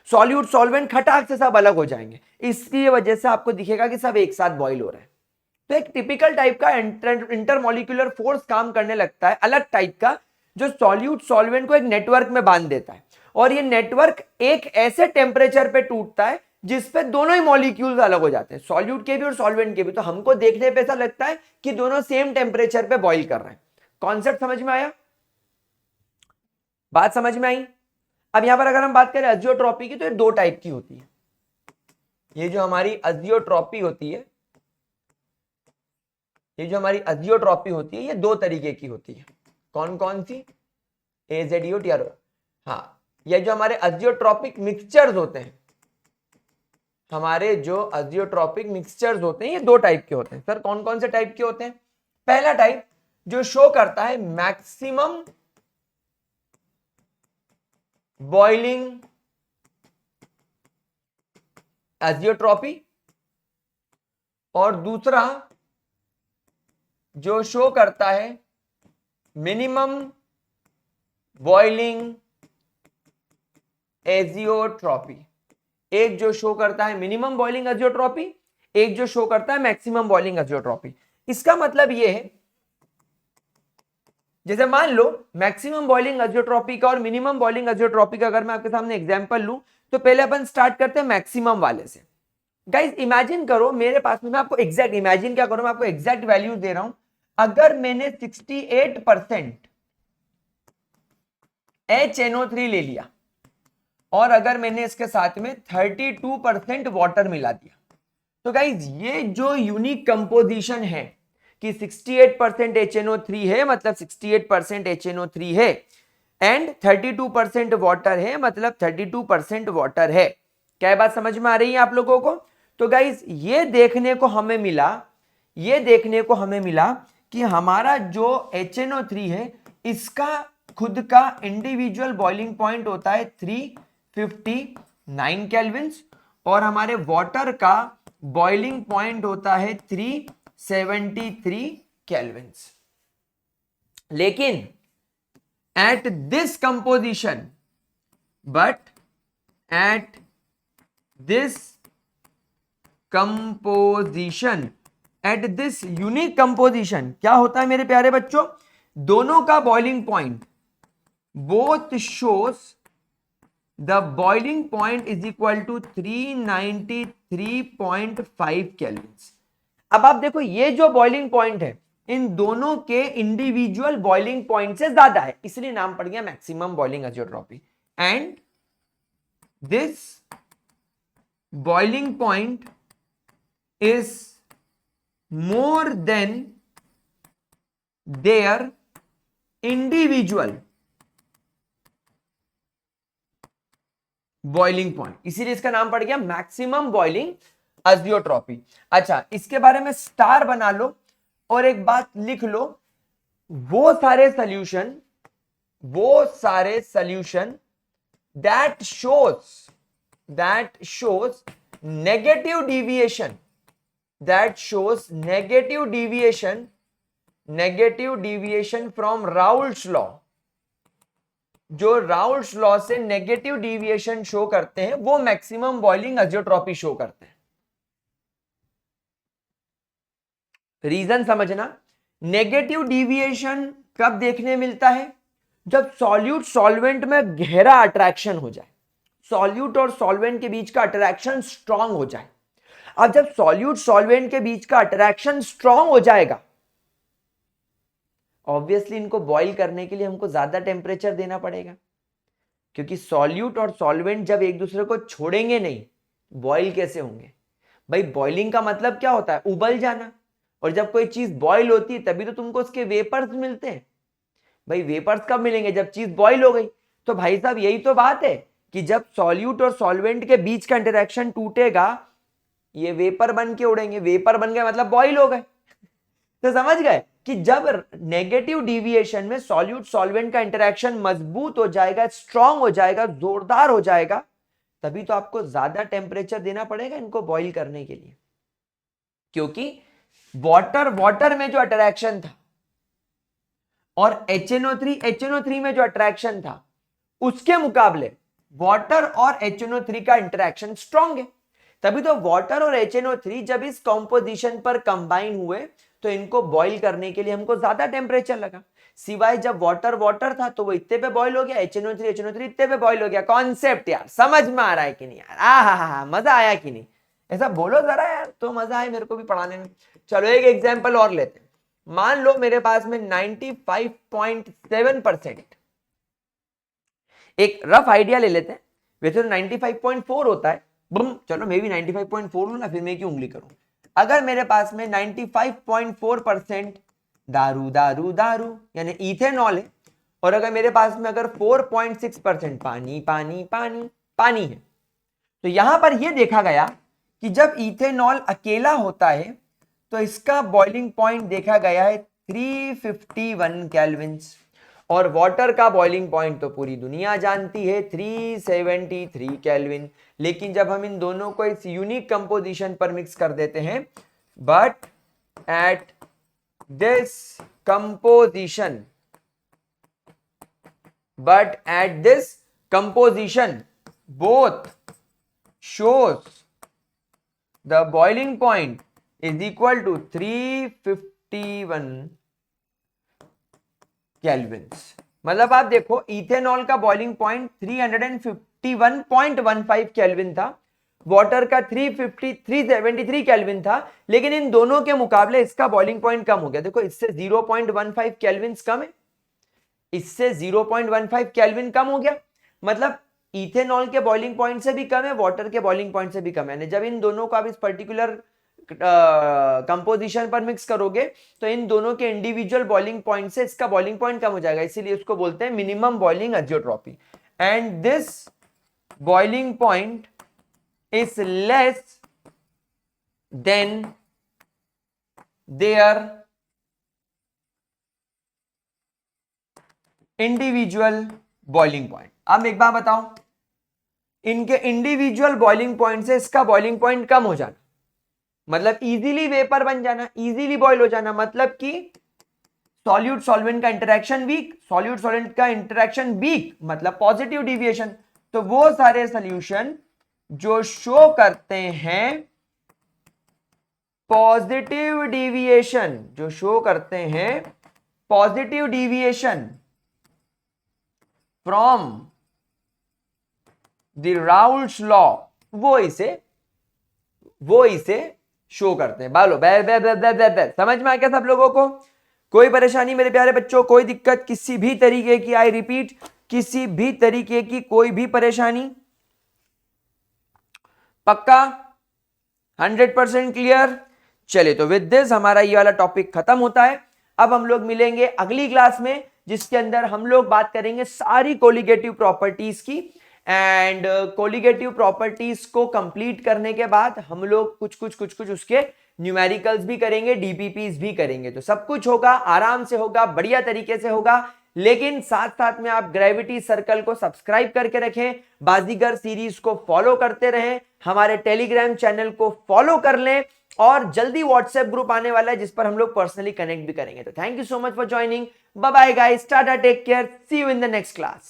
सॉल्यूट सॉल्वेंट खटाक से सब अलग हो जाएंगे। इसकी वजह से आपको दिखेगा कि सब एक साथ बॉइल हो रहे हैं। तो एक टिपिकल टाइप का इंटरमॉलिक्यूलर फोर्स काम करने लगता है, अलग टाइप का, जो सॉल्यूट सॉल्वेंट को एक नेटवर्क में बांध देता है। और ये नेटवर्क एक ऐसे टेम्परेचर पे टूटता है जिसपे दोनों ही मॉलिक्यूल्स अलग हो जाते हैं, सॉल्यूट के भी और सॉल्वेंट के भी। तो हमको देखने पे ऐसा लगता है कि दोनों सेम टेम्परेचर पे बॉइल कर रहे हैं। कॉन्सेप्ट समझ में आया? बात समझ में आई? अब यहां पर अगर हम बात करें अजियोट्रॉपी की, तो ये दो टाइप की होती है। ये जो हमारी अजियोट्रॉपी होती है, ये दो तरीके की होती है। कौन कौन सी? एजेडियो, हाँ, ये जो हमारे अजियोट्रॉपिक मिक्सचर्स होते हैं, ये दो टाइप के होते हैं। सर कौन कौन से टाइप के होते हैं? पहला टाइप जो शो करता है मैक्सिमम बॉइलिंग अजियोट्रॉपी, और दूसरा जो शो करता है मिनिमम बॉइलिंग एजियोट्रॉपी। एक जो शो करता है मिनिमम बॉइलिंग एजियोट्रॉपी, एक जो शो करता है मैक्सिमम बॉइलिंग एजियोट्रॉपी। इसका मतलब यह है, जैसे मान लो मैक्सिमम बॉइलिंग एजियोट्रॉपी का और मिनिमम बॉइलिंग एजियोट्रॉपी का अगर मैं आपके सामने एग्जांपल लूं, तो पहले अपन स्टार्ट करते हैं मैक्सिमम वाले से। गाइस इमेजिन करो मेरे पास में, मैं आपको एग्जैक्ट इमेजिन क्या करूं, मैं आपको एग्जैक्ट वैल्यूज दे रहा हूं। अगर मैंने 68% HNO3 ले लिया और अगर मैंने इसके साथ में 32% वाटर मिला दिया, तो गाइज ये जो यूनिक कंपोजिशन है कि 68% HNO3 है, मतलब 68% HNO3 है, एंड 32% वाटर है, मतलब 32% वाटर है। क्या बात समझ में आ रही है आप लोगों को? तो गाइज ये देखने को हमें मिला कि हमारा जो HNO3 है, इसका खुद का इंडिविजुअल बॉइलिंग पॉइंट होता है 359 केल्विन्स, और हमारे वाटर का बॉइलिंग पॉइंट होता है 373 केल्विन्स। लेकिन at this composition, at this unique composition क्या होता है मेरे प्यारे बच्चों? दोनों का boiling point, both shows the boiling point is equal to 393.5 kelvins. अब आप देखो ये जो बॉइलिंग पॉइंट है, इन दोनों के इंडिविजुअल बॉइलिंग पॉइंट से ज्यादा है, इसलिए नाम पड़ गया maximum boiling azeotropy. And this boiling point is more than their individual boiling point, इसीलिए इसका नाम पड़ गया मैक्सिमम बॉइलिंग एजियोट्रॉपी। अच्छा, इसके बारे में स्टार बना लो और एक बात लिख लो, वो सारे solution that shows negative deviation, from Raoult's law, जो राउल्ट्स लॉ से नेगेटिव डिविएशन शो करते हैं, वो मैक्सिमम बॉइलिंग एजियोट्रॉपी शो करते हैं। रीजन समझना, नेगेटिव डिविएशन कब देखने मिलता है? जब सॉल्यूट सॉल्वेंट में गहरा अट्रैक्शन हो जाए, सॉल्यूट और सॉल्वेंट के बीच का अट्रैक्शन स्ट्रांग हो जाए। अब जब सॉल्यूट सॉल्वेंट के बीच का अट्रैक्शन स्ट्रांग हो जाएगा, ऑब्वियसली इनको बॉइल करने के लिए हमको ज्यादा टेम्परेचर देना पड़ेगा, क्योंकि सॉल्यूट और सॉल्वेंट जब एक दूसरे को छोड़ेंगे नहीं, बॉइल कैसे होंगे? भाई बॉइलिंग का मतलब क्या होता है? उबल जाना। और जब कोई चीज बॉइल होती है तभी तो तुमको उसके वेपर्स मिलते हैं। भाई वेपर्स कब मिलेंगे? जब चीज बॉइल हो गई। तो भाई साहब यही तो बात है कि जब सॉल्यूट और सॉल्वेंट के बीच का इंटरेक्शन टूटेगा, ये वेपर बन के उड़ेंगे, वेपर बन गए मतलब बॉइल हो गए। तो समझ गए, कि जब नेगेटिव डिविएशन में सॉल्यूट सॉल्वेंट का इंटरेक्शन मजबूत हो जाएगा, स्ट्रांग हो जाएगा, जोरदार हो जाएगा, तभी तो आपको ज्यादा टेम्परेचर देना पड़ेगा इनको बॉईल करने के लिए। क्योंकि वाटर में जो अट्रैक्शन था और HNO3 में जो अट्रैक्शन था, उसके मुकाबले वाटर और HNO3 का इंटरेक्शन स्ट्रांग है। तभी तो वाटर और HNO3 जब इस कॉम्पोजिशन पर कंबाइन हुए तो इनको बॉईल करने के लिए हमको ज्यादा टेम्परेचर लगा। सिवाय जब वाटर था तो वो इतने पे बॉईल हो गया, HNO3 इतने पे बॉईल हो गया। कॉन्सेप्ट यार समझ में आ रहा है कि नहीं यार? हा मजा आया कि नहीं? ऐसा बोलो जरा यार, तो मजा आए मेरे को भी पढ़ाने में। चलो एक एग्जाम्पल और लेते हैं। मान लो मेरे पास में 95.7%, एक रफ आइडिया ले लेते हैं, वैसे तो 95.4 होता है, बुम चलो मैं भी 95.4 लूं ना, फिर मैं क्यों उंगली करूं। अगर मेरे पास में 95.4% दारू यानी इथेनॉल है, और अगर मेरे पास में अगर 4.6% पानी है, तो यहां पर यह देखा गया कि जब इथेनॉल अकेला होता है तो इसका बॉइलिंग पॉइंट देखा गया है 351 केल्विन, और वाटर का बॉइलिंग पॉइंट तो पूरी दुनिया जानती है 373 केल्विन। लेकिन जब हम इन दोनों को इस यूनिक कंपोजिशन पर मिक्स कर देते हैं, but at this composition both shows the boiling point is equal to 351 Kelvin's. मतलब आप देखो इथेनॉल का बॉइलिंग पॉइंट 351.15 केल्विन था, वाटर का 373 केल्विन था, लेकिन इन दोनों के मुकाबले इसका बॉइलिंग पॉइंट कम हो गया। देखो इससे 0.15 केल्विन कम है, इससे 0.15 केल्विन कम हो गया, मतलब इथेनॉल के बॉइलिंग पॉइंट से भी कम है, वाटर के बॉइलिंग पॉइंट से भी कम है। जब इन दोनों को आप इस पर्टिकुलर कंपोजिशन पर मिक्स करोगे तो इन दोनों के इंडिविजुअल बॉइलिंग पॉइंट से इसका बॉइलिंग पॉइंट कम हो जाएगा, इसीलिए उसको बोलते हैं minimum boiling azeotropy. And this boiling point is less than their individual boiling point. अब एक बात बताओ, इनके इंडिविजुअल बॉइलिंग पॉइंट से इसका बॉइलिंग पॉइंट कम हो जाना, मतलब इजीली वेपर बन जाना, इजीली बॉईल हो जाना, मतलब कि सॉल्यूट सॉल्वेंट का इंटरेक्शन वीक, मतलब पॉजिटिव डिविएशन। तो वो सारे सॉल्यूशन जो शो करते हैं positive deviation from the Raoult's law, वो इसे शो करते हैं। बालो समझ में आ गया सब लोगों को? कोई परेशानी मेरे प्यारे बच्चों, कोई दिक्कत किसी भी तरीके की? आई रिपीट, किसी भी तरीके की कोई भी परेशानी? पक्का 100% क्लियर? चलिए तो विद दिस हमारा ये वाला टॉपिक खत्म होता है। अब हम लोग मिलेंगे अगली क्लास में, जिसके अंदर हम लोग बात करेंगे सारी कोलिगेटिव प्रॉपर्टीज की। एंड कोलिगेटिव प्रॉपर्टीज को कंप्लीट करने के बाद हम लोग कुछ उसके न्यूमेरिकल्स भी करेंगे, डीपीपीज भी करेंगे। तो सब कुछ होगा, आराम से होगा, बढ़िया तरीके से होगा। लेकिन साथ साथ में आप ग्रेविटी सर्कल को सब्सक्राइब करके रखें, बाजीगर सीरीज को फॉलो करते रहें, हमारे टेलीग्राम चैनल को फॉलो कर लें, और जल्दी व्हाट्सएप ग्रुप आने वाला है जिस पर हम लोग पर्सनली कनेक्ट भी करेंगे। तो thank you so much for joining, bye bye guys, tata, take care, see you in the next class.